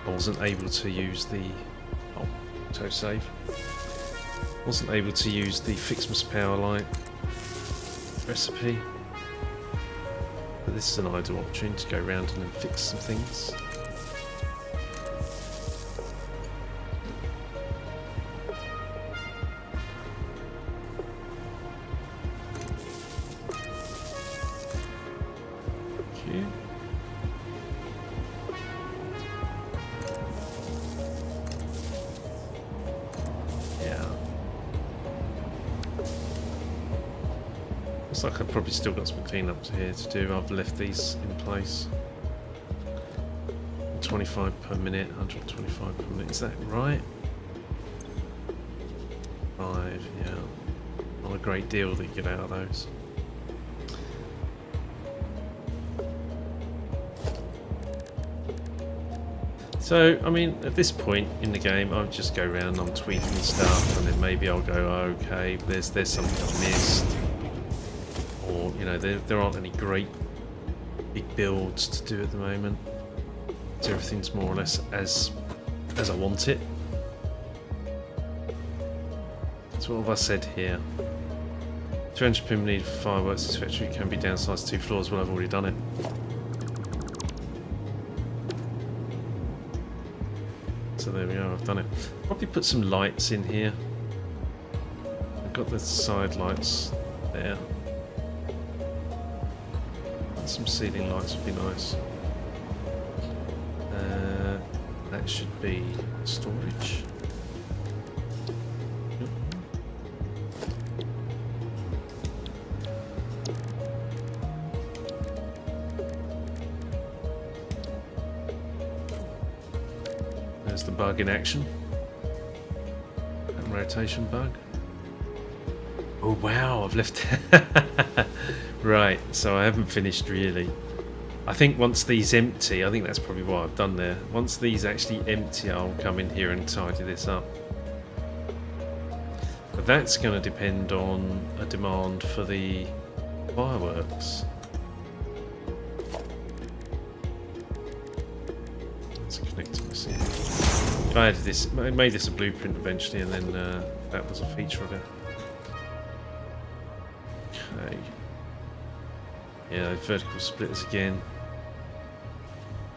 I wasn't able to use the autosave. Wasn't able to use the Ficsmas power light recipe, but this is an ideal opportunity to go around and then fix some things. Thank you. Looks like I've probably still got some cleanup here to do. I've left these in place. 25 per minute, 125 per minute. Is that right? 5, yeah. Not a great deal that you get out of those. So, I mean, at this point in the game, I'll just go around, I'm tweaking stuff, and then maybe I'll go, oh, okay, there's something I've missed. Or, you know, there aren't any great big builds to do at the moment. So everything's more or less as I want it. So what have I said here? 200 pin needed for fireworks. This factory can be downsized 2 floors. Well, I've already done it. So there we are, I've done it. Probably put some lights in here. I've got the side lights there. And some ceiling lights would be nice. That should be storage. Yep. There's the bug in action. And rotation bug. Oh wow, I've left. Right, so I haven't finished really. I think once these empty, I think that's probably what I've done there. Once these actually empty, I'll come in here and tidy this up. But that's going to depend on a demand for the fireworks. That's a connector missing. I added this, I made this a blueprint eventually, and then that was a feature of it. Okay. Yeah, vertical splitters again.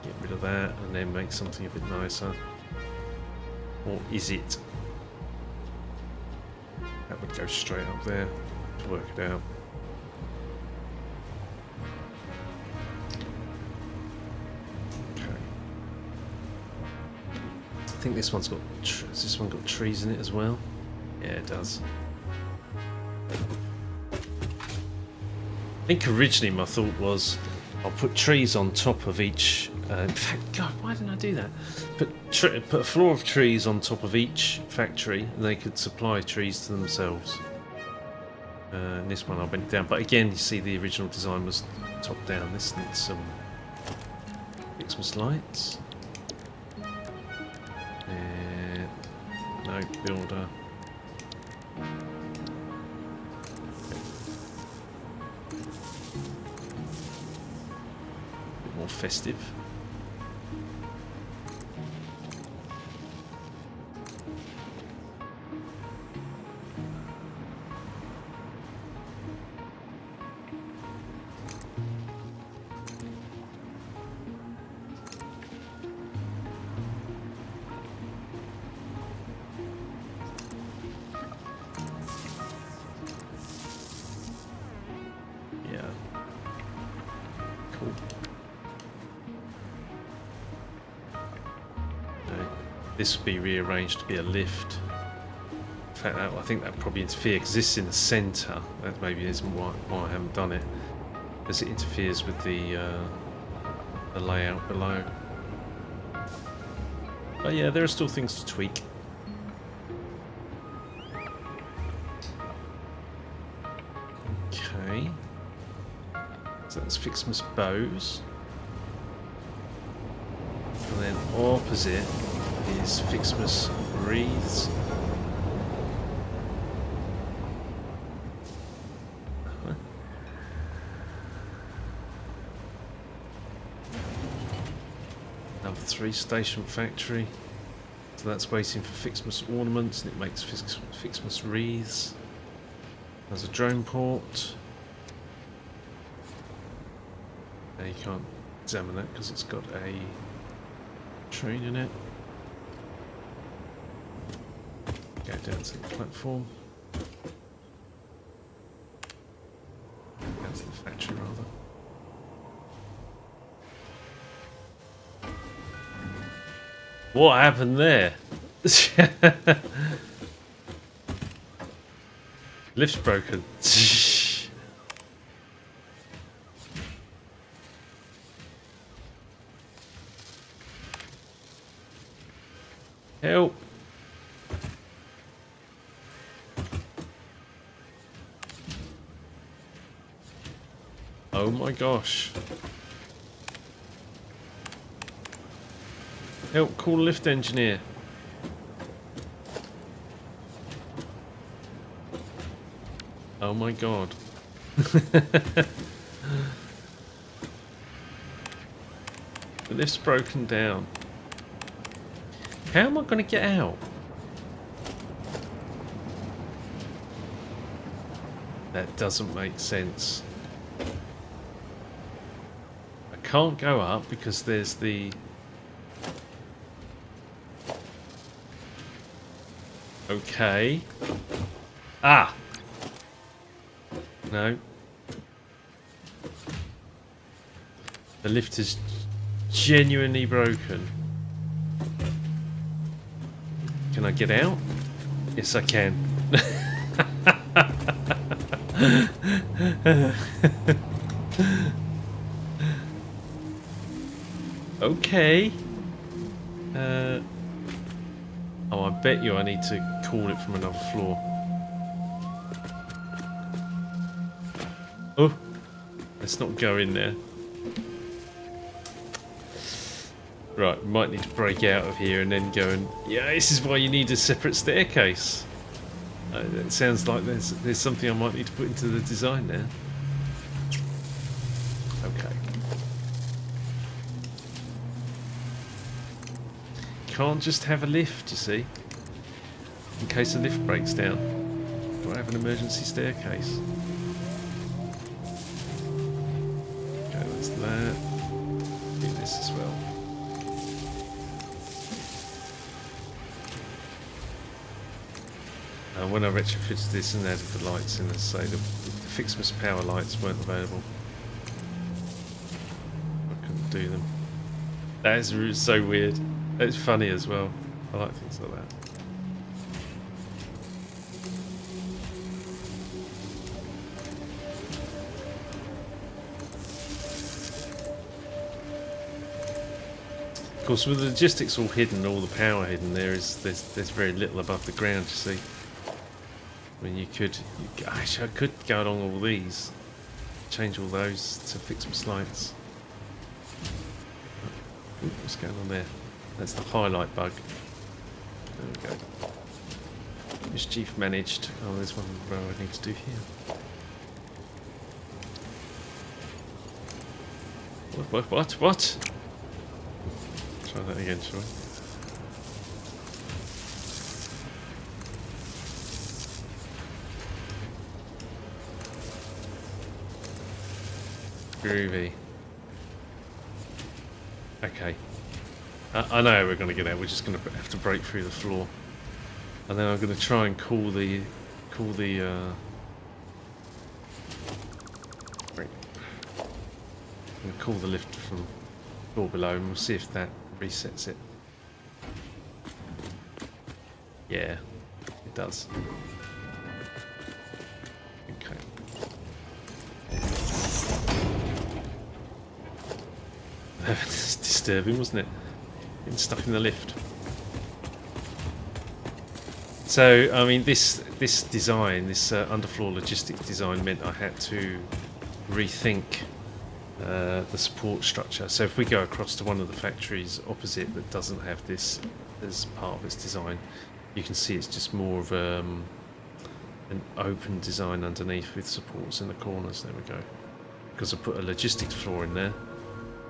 Get rid of that and then make something a bit nicer. Or is it? That would go straight up there to work it out. Okay. I think this one's got. Has this one got trees in it as well? Yeah, it does. I think originally my thought was I'll put trees on top of each. In fact, God, why didn't I do that? Put a floor of trees on top of each factory, and they could supply trees to themselves. And this one I went down, but again, you see the original design was top down. This needs some Ficsmas lights. No builder. Bit more festive. This will be rearranged to be a lift. In fact, I think that probably exists in the centre. That maybe isn't why I haven't done it, because it interferes with the layout below. But yeah, there are still things to tweak. Okay, so that's Ficsmas bows, and then opposite is Ficsmas wreaths. Number 3 station factory. So that's waiting for Ficsmas ornaments, and it makes Ficsmas wreaths. There's a drone port. Now you can't examine that because it's got a train in it. Go down to the platform. Down to the factory, rather. What happened there? Lift's broken. Help. Oh my gosh. Help, call lift engineer. Oh my god. The lift's broken down. How am I going to get out? That doesn't make sense. I can't go up because there's the... Okay. Ah! No. The lift is genuinely broken. Can I get out? Yes, I can. Okay. Oh, I bet you I need to call it from another floor. Oh, let's not go in there. Right, might need to break out of here and then go and... Yeah, this is why you need a separate staircase. It sounds like there's something I might need to put into the design now. Okay. Can't just have a lift, you see. In case the lift breaks down. Do I have an emergency staircase? Okay, that's that. Do this as well. When I retrofitted this and added the lights in, let's say the Ficsmas power lights weren't available. I couldn't do them. That is so weird. It's funny as well. I like things like that. Of course, with the logistics all hidden, all the power hidden, there's very little above the ground, you see. I mean, actually, I could go along all these, change all those to Ficsmas lights. Ooh, what's going on there? That's the highlight bug. There we go. Mischief managed. Oh, there's one row I need to do here. What? Try that again, shall we? Groovy. Okay. I know how we're going to get out. We're just going to have to break through the floor. And then I'm going to try and call the lift from the floor below, and we'll see if that resets it. Yeah, it does. Okay. It's disturbing, wasn't it? Getting stuck in the lift. So, I mean, this design, this underfloor logistic design, meant I had to rethink the support structure. So if we go across to one of the factories opposite that doesn't have this as part of its design, you can see it's just more of an open design underneath with supports in the corners. There we go. Because I put a logistics floor in there,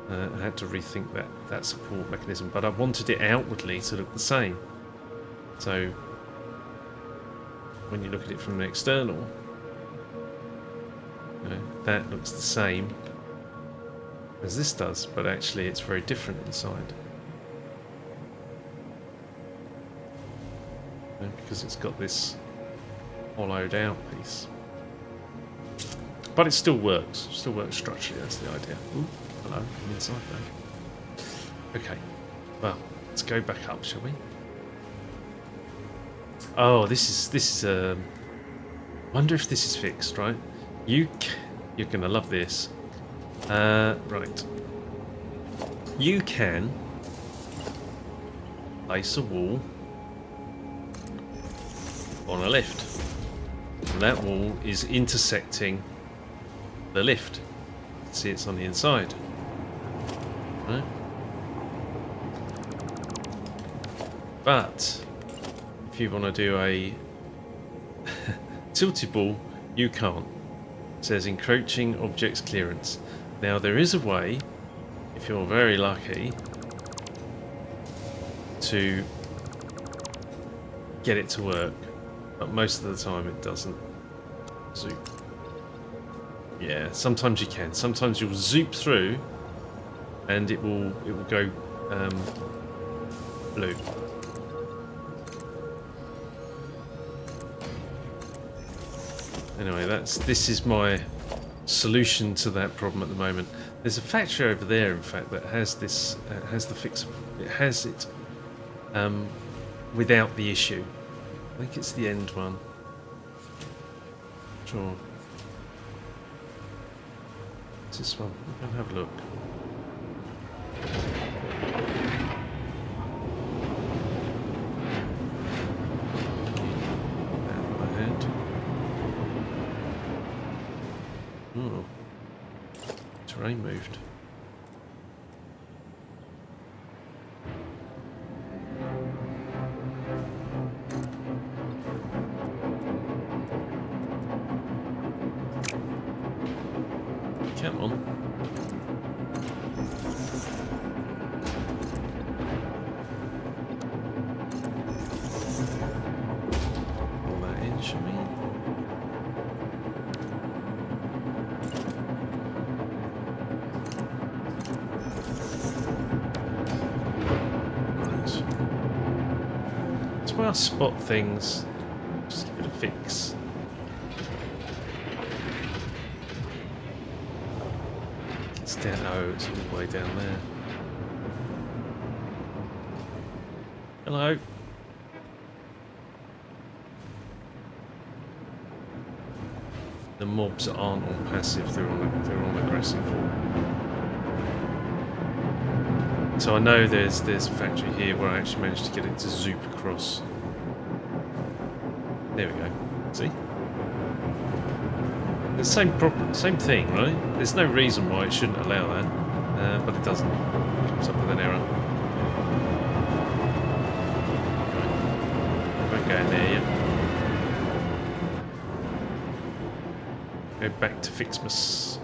I had to rethink that support mechanism, but I wanted it outwardly to look the same. So when you look at it from an external, that looks the same as this does, but actually it's very different inside. Because it's got this hollowed out piece. But it still works structurally, that's the idea. Ooh, hello, I'm inside though. Okay, well, let's go back up, shall we? Oh, this is wonder if this is fixed, right? You're gonna love this. Right. You can place a wall on a lift, and that wall is intersecting the lift. See, it's on the inside. Right? But if you want to do a tilted wall, you can't. It says encroaching objects clearance. Now there is a way, if you're very lucky, to get it to work, but most of the time it doesn't. Zoop. Yeah, sometimes you can. Sometimes you'll zoop through, and it will go blue. Anyway, this is my solution to that problem at the moment. There's a factory over there, in fact, that has this, has the fix. It has it without the issue. I think it's the end one. Sure. It's this one. Go and have a look. Oh, terrain moved. Come on. Pull that in, shall we? Where I spot things, just give it a fix. It's down. Oh, it's all the way down there. Hello. The mobs aren't on passive; they're on aggressive. So I know there's a factory here where I actually managed to get it to zoop across. There we go. See? The same problem, same thing, right? There's no reason why it shouldn't allow that. but it doesn't. It comes up with an error. Right. Won't go in there yet. Go back to Ficsmas.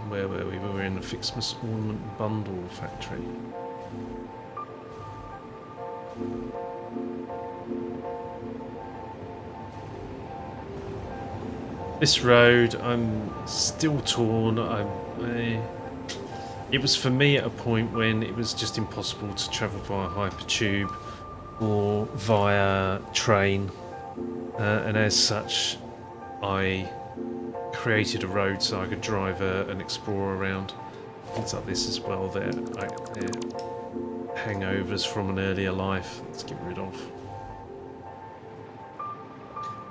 Where were we? We were in the Ficsmas Ornament Bundle Factory. This road, I'm still torn. It was for me at a point when it was just impossible to travel via hypertube or via train, and as such, I created a road so I could drive and explore around. Things like this as well. They're hangovers from an earlier life. Let's get rid of.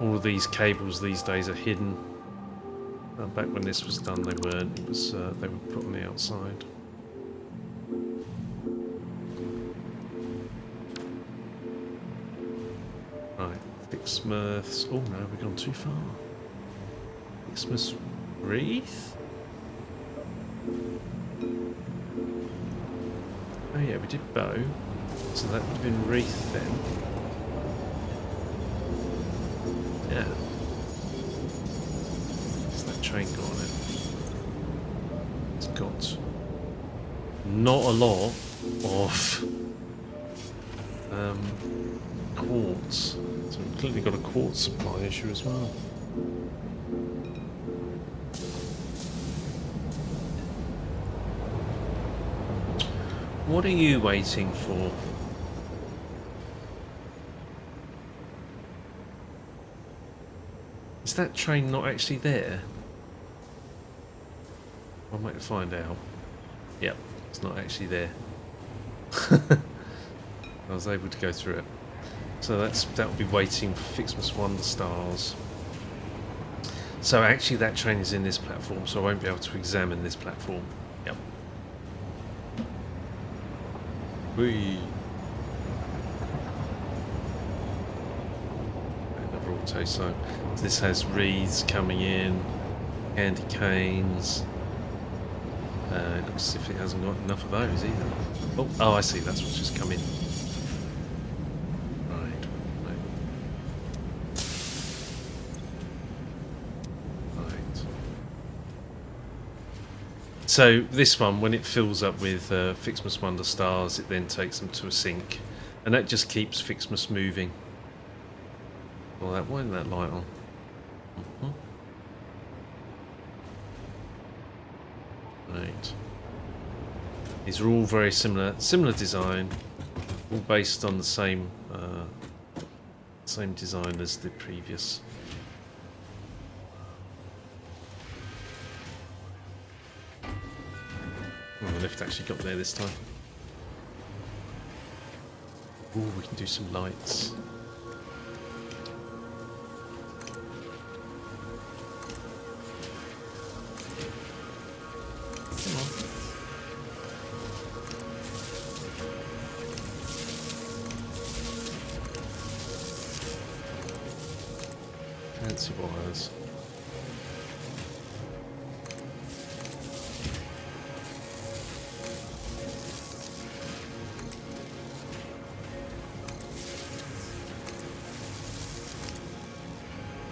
All of these cables these days are hidden. Back when this was done, they weren't. It was they were put on the outside. Right, Ficsmas. Oh no, we've gone too far. Ficsmas wreath. Oh yeah, we did bow, so that would have been wreath then. Yeah. What's that train got on it? It's got not a lot of quartz. So we've clearly got a quartz supply issue as well. What are you waiting for? Is that train not actually there? I might find out. Yep, it's not actually there. I was able to go through it. So that'll be waiting for Ficsmas Wonder Stars. So actually that train is in this platform, so I won't be able to examine this platform. Yep. Whee! Another auto, so this has wreaths coming in, candy canes. It looks as if it hasn't got enough of those either. Oh, I see, that's what's just come in. So this one, when it fills up with Ficsmas Wonder Stars, it then takes them to a sink, and that just keeps Ficsmas moving. Well, why isn't that light on? Right. These are all very similar design, all based on the same design as the previous. Oh, the lift actually got there this time. Ooh, we can do some lights. Come on. Fancy wires.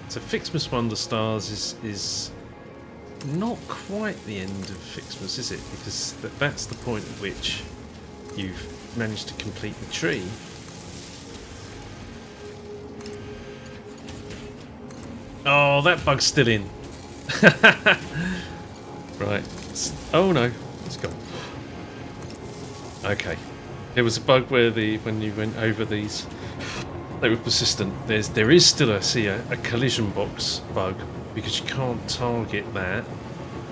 So Ficsmas Wonder Stars is not quite the end of Ficsmas, is it? Because that's the point at which you've managed to complete the tree. Oh, that bug's still in. Right. Oh no, it's gone. Okay. There was a bug where when you went over these, they were persistent. There is still a collision box bug, because you can't target that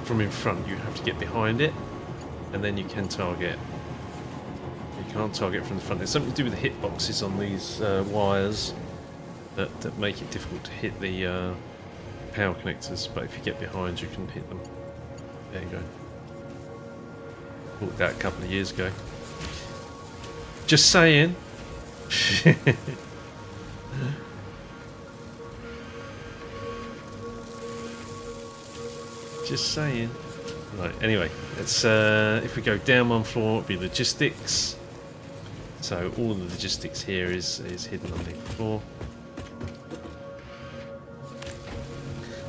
from in front. You have to get behind it, and then you can target. You can't target from the front. There's something to do with the hitboxes on these wires that make it difficult to hit the power connectors. But if you get behind, you can hit them. There you go. Bought that a couple of years ago. Just saying. Just saying. Right, anyway, let's if we go down one floor, it'll be logistics. So all of the logistics here is hidden underneath the floor.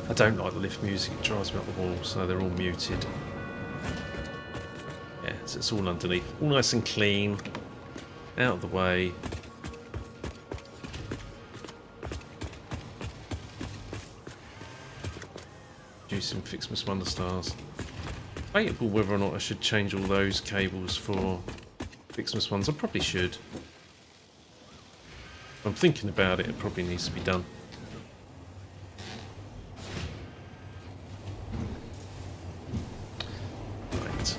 I don't like the lift music, it drives me up the wall, so they're all muted. Yeah, so it's all underneath, all nice and clean, out of the way. Producing Ficsmas Wonder Stars. Debatable whether or not I should change all those cables for Ficsmas ones. I probably should. I'm thinking about it, it probably needs to be done. Right.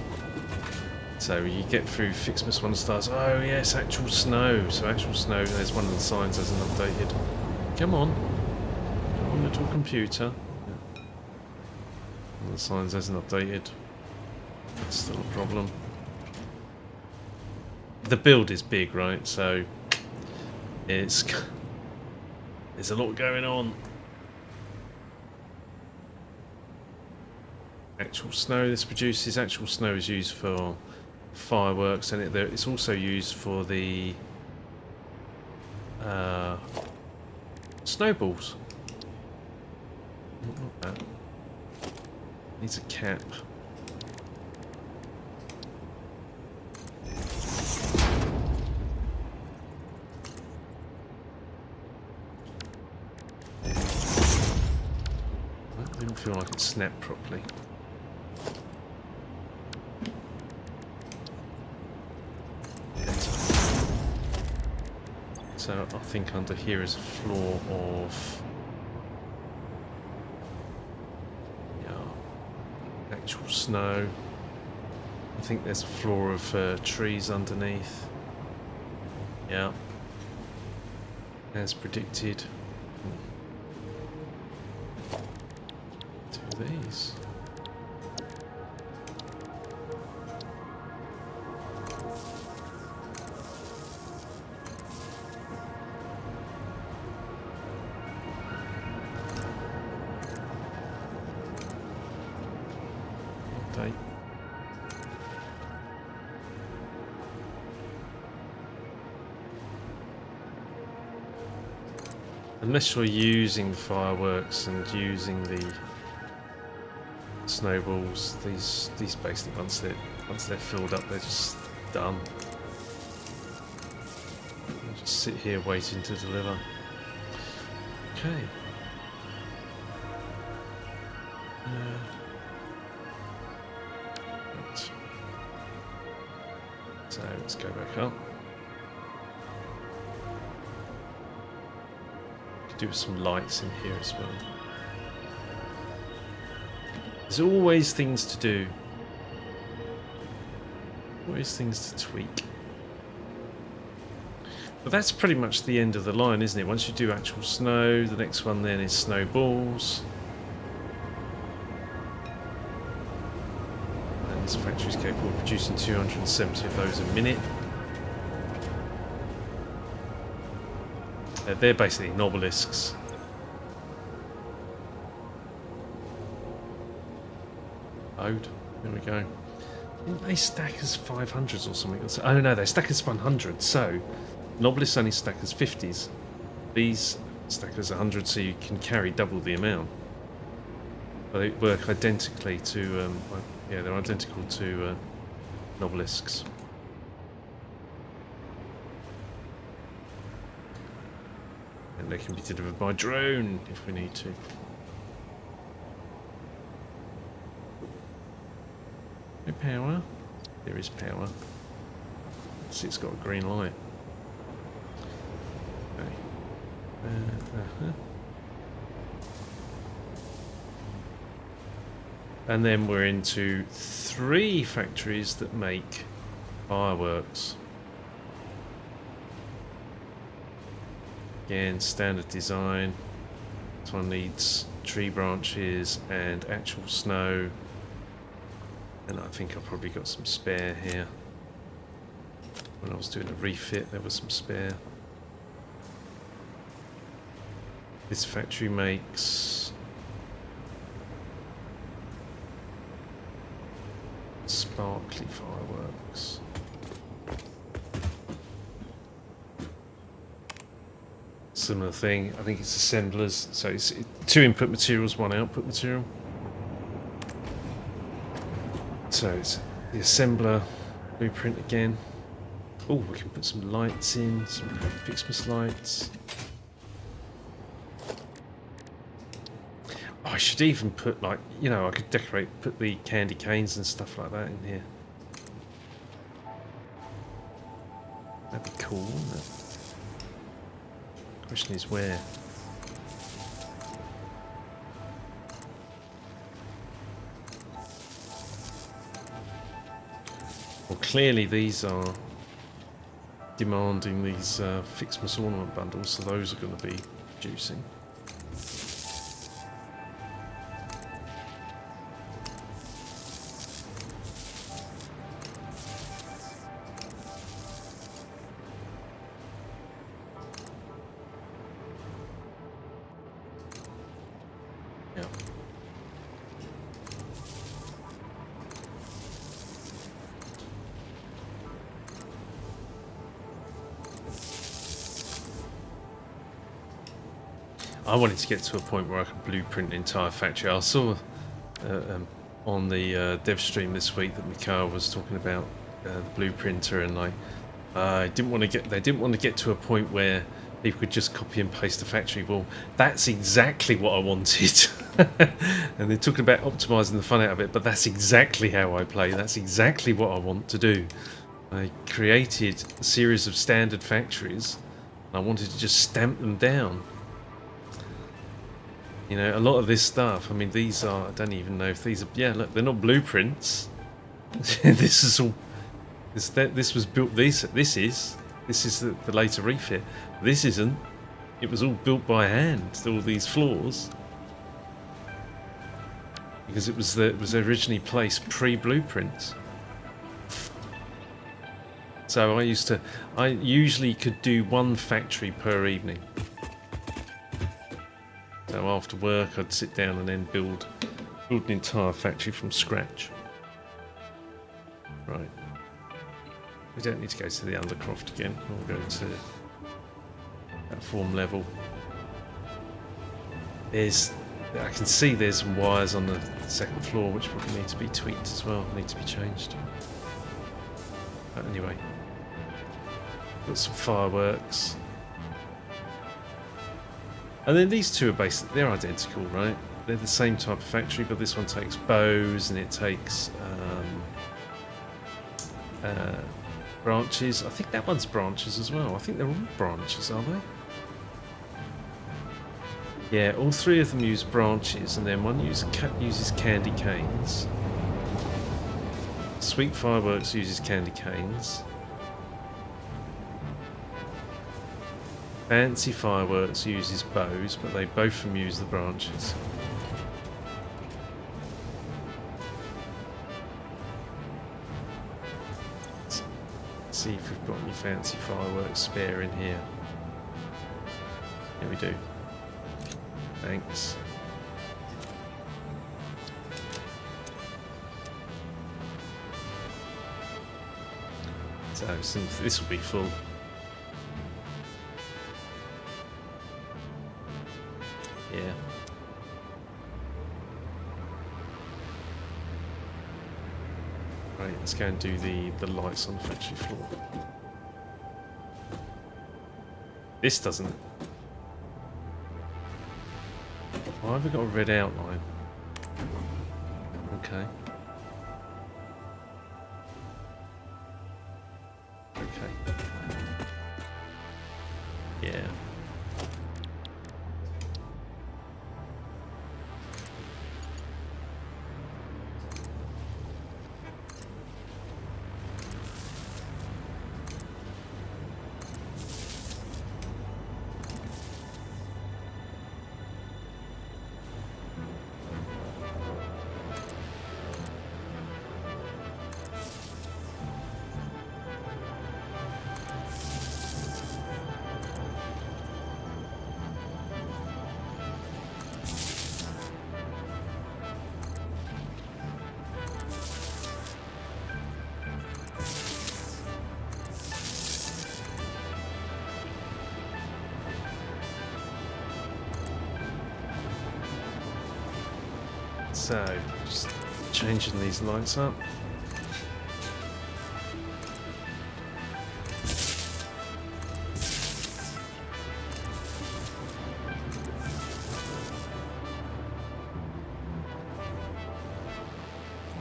So you get through Ficsmas Wonder Stars. Oh yes, actual snow. So actual snow, there's one of the signs hasn't updated. Come on. Come on, little computer. Yeah. One of the signs hasn't updated. That's still a problem. The build is big, right? So there's a lot going on. Actual snow. This produces actual snow is used for fireworks, and it's also used for the snowballs. Not bad. Needs a cap. Didn't feel like it snapped properly. So I think under here is a floor of actual snow. I think there's a floor of trees underneath. Yeah, as predicted. These. Update. Unless you're using fireworks and using the snowballs, these basically once they're filled up, they're just done. I'll just sit here waiting to deliver. Okay. Right. So let's go back up. Could do with some lights in here as well. There's always things to do. Always things to tweak. But that's pretty much the end of the line, isn't it? Once you do actual snow, the next one then is snowballs. And this factory is capable of producing 270 of those a minute. They're basically nobelisks. There we go. Didn't they stack as 500s or something? Oh no, they stack as 100s. So, Nobelis only stack as 50s. These stack as 100, so you can carry double the amount. But they work identically to, yeah, they're identical to Nobelisks. And they can be delivered by drone if we need to. No power. There is power. See, it's got a green light. Okay. And then we're into 3 factories that make fireworks. Again, standard design. This one needs tree branches and actual snow. And I think I've probably got some spare here. When I was doing a refit, there was some spare. This factory makes sparkly fireworks. Similar thing. I think it's assemblers. So it's 2 input materials, 1 output material. So it's the assembler blueprint again. Oh, we can put some lights in, some Ficsmas lights. Oh, I should even put, like, you know, I could decorate, put the candy canes and stuff like that in here. That'd be cool, wouldn't it? Question is where. Well, clearly these are demanding these Ficsmas ornament bundles, so those are going to be producing. Yeah. I wanted to get to a point where I could blueprint an entire factory. I saw on the dev stream this week that Mikhail was talking about the blueprinter, and like they didn't want to get to a point where people could just copy and paste the factory. Well, that's exactly what I wanted. And they're talking about optimizing the fun out of it, but that's exactly how I play. That's exactly what I want to do. I created a series of standard factories, and I wanted to just stamp them down. You know, a lot of this stuff, I mean, these are, I don't even know if these are, yeah, look, they're not blueprints. This is all, this was built, this is the later refit. This isn't. It was all built by hand, all these floors. Because it was originally placed pre-blueprints. So I usually could do 1 factory per evening. So after work, I'd sit down and then build an entire factory from scratch. Right. We don't need to go to the undercroft again. We'll go to platform level. I can see there's some wires on the 2nd floor which probably need to be tweaked as well, need to be changed. But anyway, got some fireworks. And then these two are basically, they're identical, right? They're the same type of factory, but this one takes bows and it takes branches. I think that one's branches as well. I think they're all branches, are they? Yeah, all 3 of them use branches, and then one uses candy canes. Sweet Fireworks uses candy canes. Fancy Fireworks uses bows, but they both of them use the branches. Let's see if we've got any Fancy Fireworks spare in here. Yeah, we do. Thanks. So this will be full. Yeah. Right, let's go and do the lights on the factory floor. This doesn't. Why have we got a red outline? Okay. Okay. Yeah. So, just changing these lights up.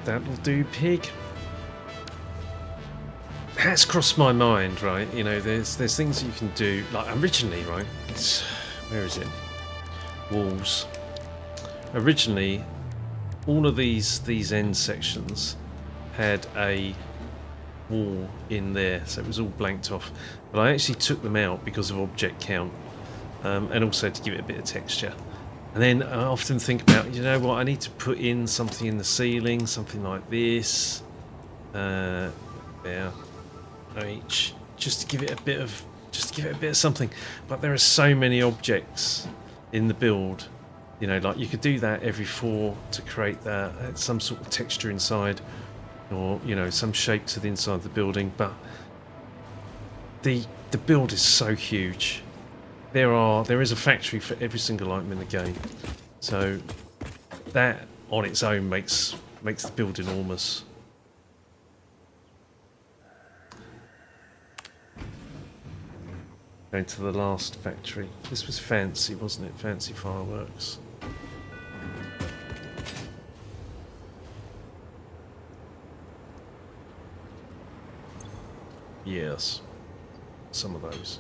That'll do, pig. Has crossed my mind, right? You know, there's things you can do. Like originally, right? Where is it? Walls. Originally, all of these end sections had a wall in there, so it was all blanked off. But I actually took them out because of object count, and also to give it a bit of texture. And then I often think about, you know what, I need to put in something in the ceiling, something like this. There. H, just to give it a bit of something. But there are so many objects in the build, you know, like you could do that every 4 to create that some sort of texture inside, or you know, some shape to the inside of the building. But the build is so huge. There is a factory for every single item in the game, so that on its own makes the build enormous. Going to the last factory. This was fancy, wasn't it? Fancy fireworks. Yes, some of those.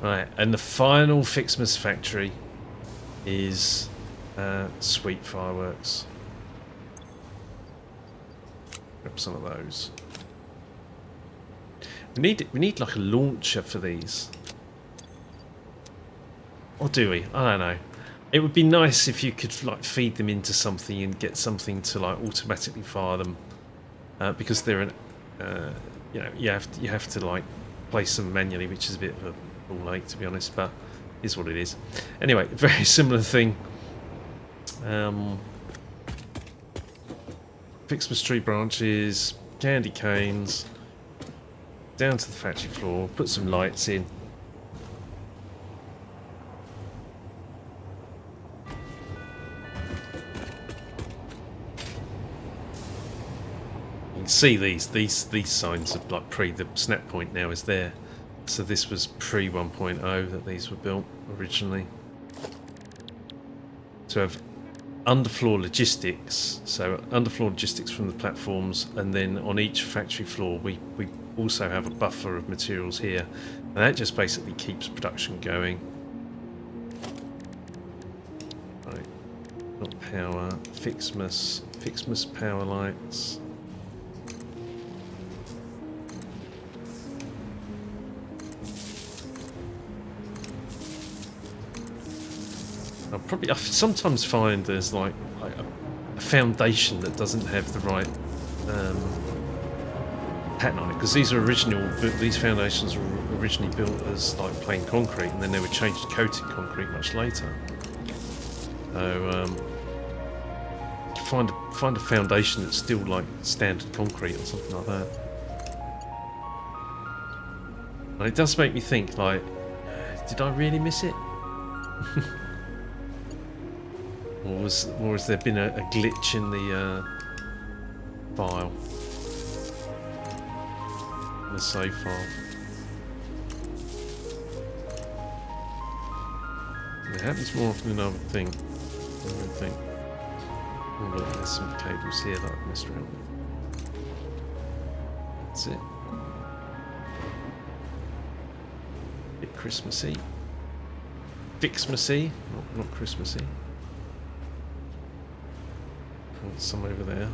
Right, and the final Ficsmas Factory is sweet fireworks. Grab some of those. We need like a launcher for these. Or do we? I don't know. It would be nice if you could like feed them into something and get something to like automatically fire them, because they're an you know, you have to like place them manually, which is a bit of a ball ache, to be honest, but is what it is. Anyway, very similar thing. Ficsmas tree branches, candy canes, down to the factory floor, put some lights in. You can see these signs of like the snap point now is there. So this was pre 1.0 that these were built originally. To have underfloor logistics, so underfloor logistics from the platforms, and then on each factory floor we also have a buffer of materials here, and that just basically keeps production going. Right, not power, Ficsmas power lights. I sometimes find there's like a foundation that doesn't have the right pattern on it, because these foundations were originally built as like plain concrete, and then they were changed to coated concrete much later. So find a foundation that's still like standard concrete or something like that. And it does make me think, like, did I really miss it? Or has there been a glitch in the file? In the save file. It happens more often than I would think. Oh look, there's some cables here that I've messed around with. That's it. Bit Christmassy. Ficsmasy, not Christmassy. Some over there.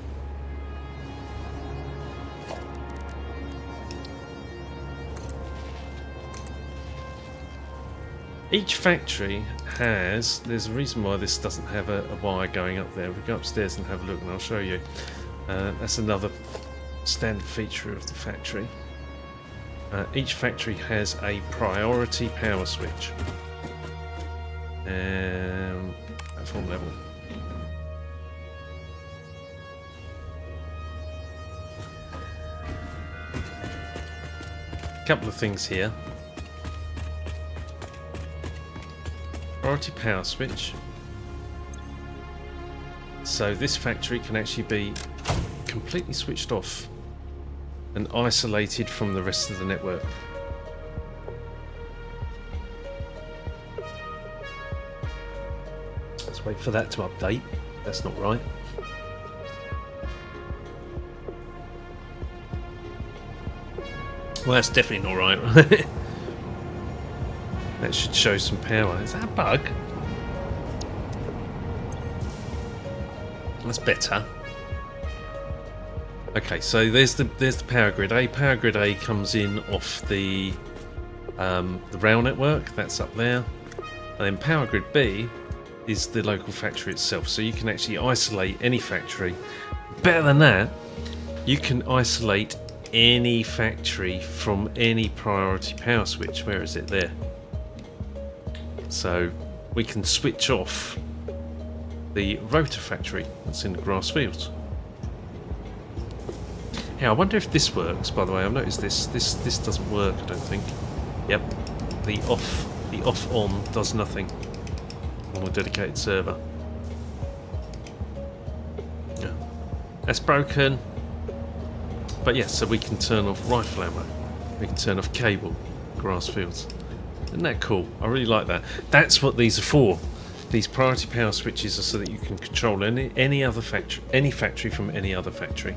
Each factory has, there's a reason why this doesn't have a wire going up there. We go upstairs and have a look and I'll show you. That's another standard feature of the factory. Each factory has a priority power switch. Platform level. Couple of things here. Priority power switch. So this factory can actually be completely switched off and isolated from the rest of the network. Let's wait for that to update. That's not right. Well, that's definitely not right. That should show some power. Is that a bug? That's better. Okay, so there's the power grid A. Power grid A comes in off the rail network. That's up there. And then power grid B is the local factory itself. So you can actually isolate any factory. Better than that, you can isolate any factory from any priority power switch. Where is it? There. So we can switch off the rotor factory that's in the grass fields. Yeah, I wonder if this works. By the way, I've noticed this doesn't work. I don't think. Yep, the off on does nothing on a dedicated server. Yeah, that's broken. But yes, so we can turn off rifle ammo. We can turn off cable, grass fields. Isn't that cool? I really like that. That's what these are for. These priority power switches are so that you can control any other factory, any factory from any other factory.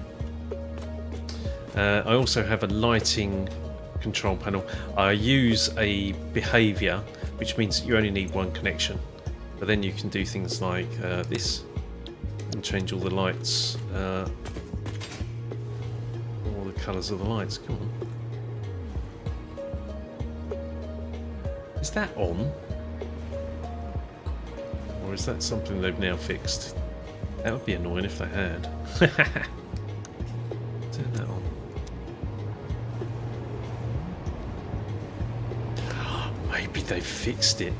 I also have a lighting control panel. I use a behaviour, which means that you only need one connection. But then you can do things like this and change all the lights. Colours of the lights. Come on. Is that on? Or is that something they've now fixed? That would be annoying if they had. Turn that on. Maybe they fixed it.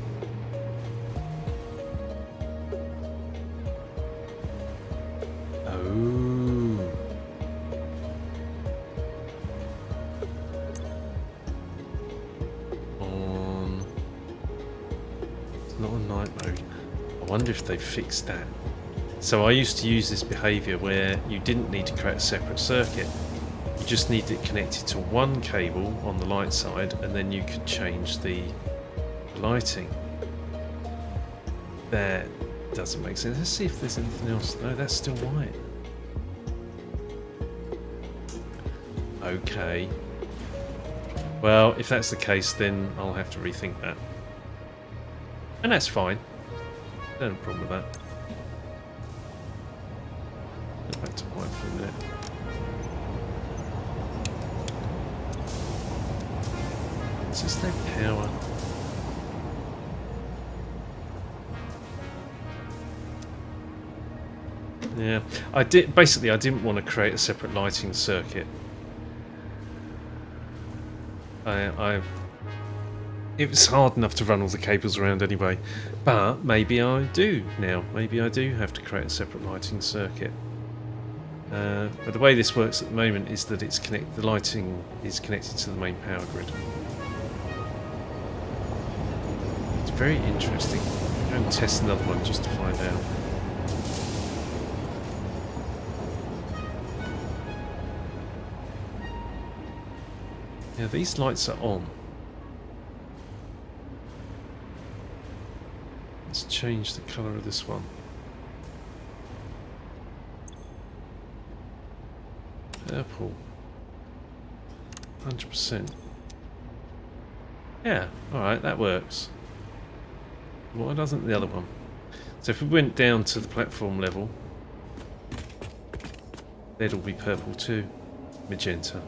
I wonder if they fixed that. So I used to use this behaviour where you didn't need to create a separate circuit. You just needed it connected to one cable on the light side, and then you could change the lighting. That doesn't make sense. Let's see if there's anything else. No, that's still white. Okay. Well, if that's the case, then I'll have to rethink that. And that's fine. No problem with that. Go back to white for a minute. Is this no power? Yeah, I didn't want to create a separate lighting circuit. It was hard enough to run all the cables around anyway, but maybe I do now. Maybe I do have to create a separate lighting circuit. But the way this works at the moment is that the lighting is connected to the main power grid. It's very interesting. I'm going to test another one just to find out. Yeah, these lights are on. Let's change the colour of this one. Purple. 100%. Yeah, alright, that works. Why doesn't the other one? So if we went down to the platform level, they'd all be purple too. Magenta.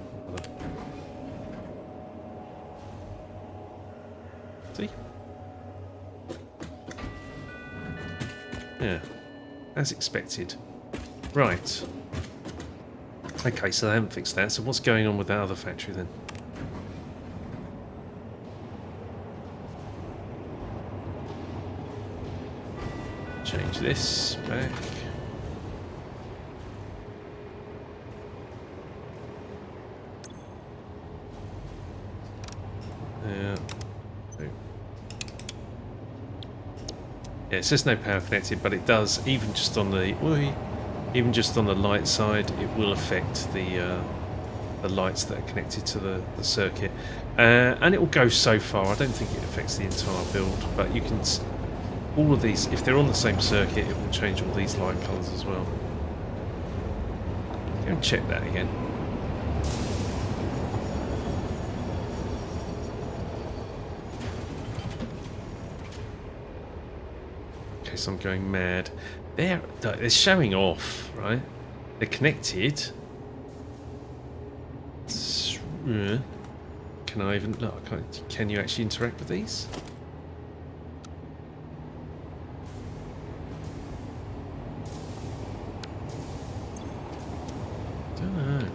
See? Yeah, as expected. Right. Okay, so they haven't fixed that. So what's going on with that other factory then? Change this back. Yeah. Yeah, it says no power connected, but it does, even just on the light side, it will affect the lights that are connected to the circuit, and it will go so far. I don't think it affects the entire build, but you can all of these, if they're on the same circuit, it will change all these light colours as well. Go and check that again. Okay, so I'm going mad. They're showing off, right? They're connected. Can I even look? Can you actually interact with these? Don't know.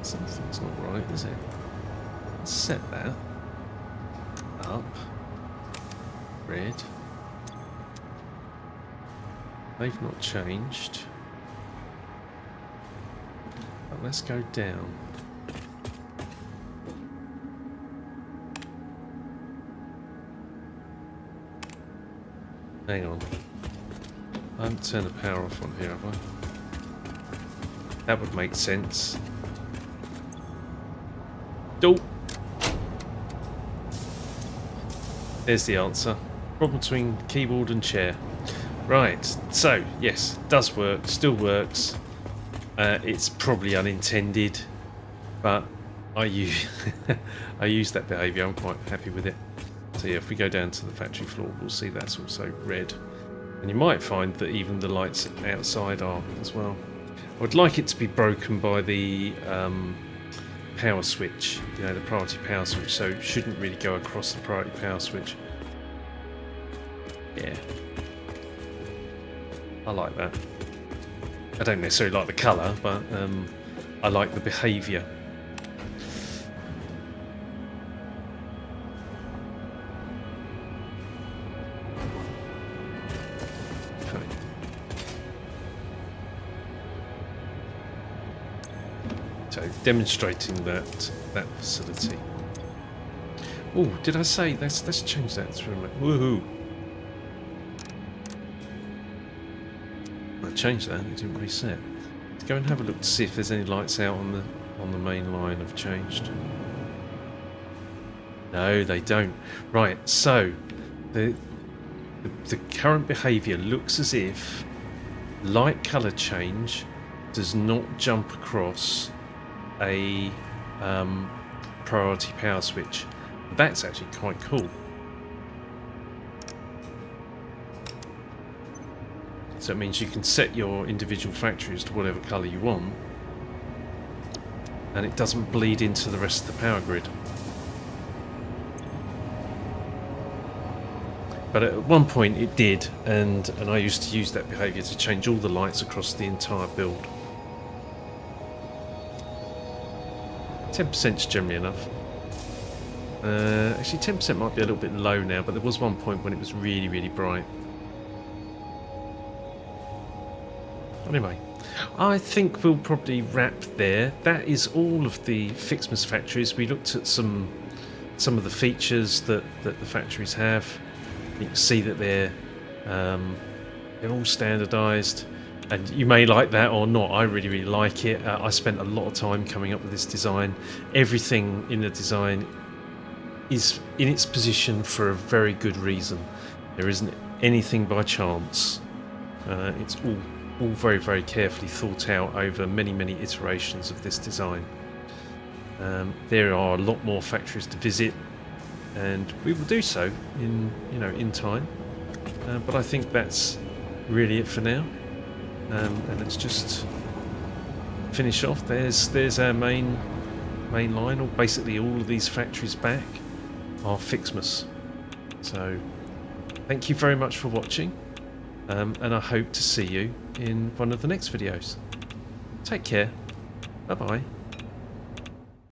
Something's not right, is it? Let's set that up. Red. They've not changed. But let's go down. Hang on. I haven't turned the power off on here, have I? That would make sense. Oh! There's the answer. Problem between keyboard and chair. Right, so yes, does work, still works. It's probably unintended, but I use that behaviour. I'm quite happy with it. So yeah, if we go down to the factory floor, we'll see that's also red. And you might find that even the lights outside are as well. I would like it to be broken by the power switch, you know, the priority power switch, so it shouldn't really go across the priority power switch. Yeah. I like that. I don't necessarily like the colour, but I like the behaviour. Okay. So demonstrating that facility. Oh, did I say let's change that through? Woohoo! Change that, it didn't reset. Let's go and have a look to see if there's any lights out on the main line have changed. No, they don't. Right, so the current behaviour looks as if light colour change does not jump across a priority power switch. That's actually quite cool. So it means you can set your individual factories to whatever colour you want, and it doesn't bleed into the rest of the power grid. But at one point it did, and I used to use that behaviour to change all the lights across the entire build. 10% is generally enough. Actually 10% might be a little bit low now, but there was one point when it was really, really bright. Anyway, I think we'll probably wrap there. That is all of the Ficsmas factories. We looked at some of the features that the factories have. You can see that they're all standardised, and you may like that or not. I really, really like it. I spent a lot of time coming up with this design. Everything in the design is in its position for a very good reason. There isn't anything by chance. It's all very, very carefully thought out over many, many iterations of this design. There are a lot more factories to visit, and we will do so in time. But I think that's really it for now. And let's just finish off. There's our main line, or basically all of these factories back are Ficsmas. So thank you very much for watching, and I hope to see you in one of the next videos. Take care. Bye bye.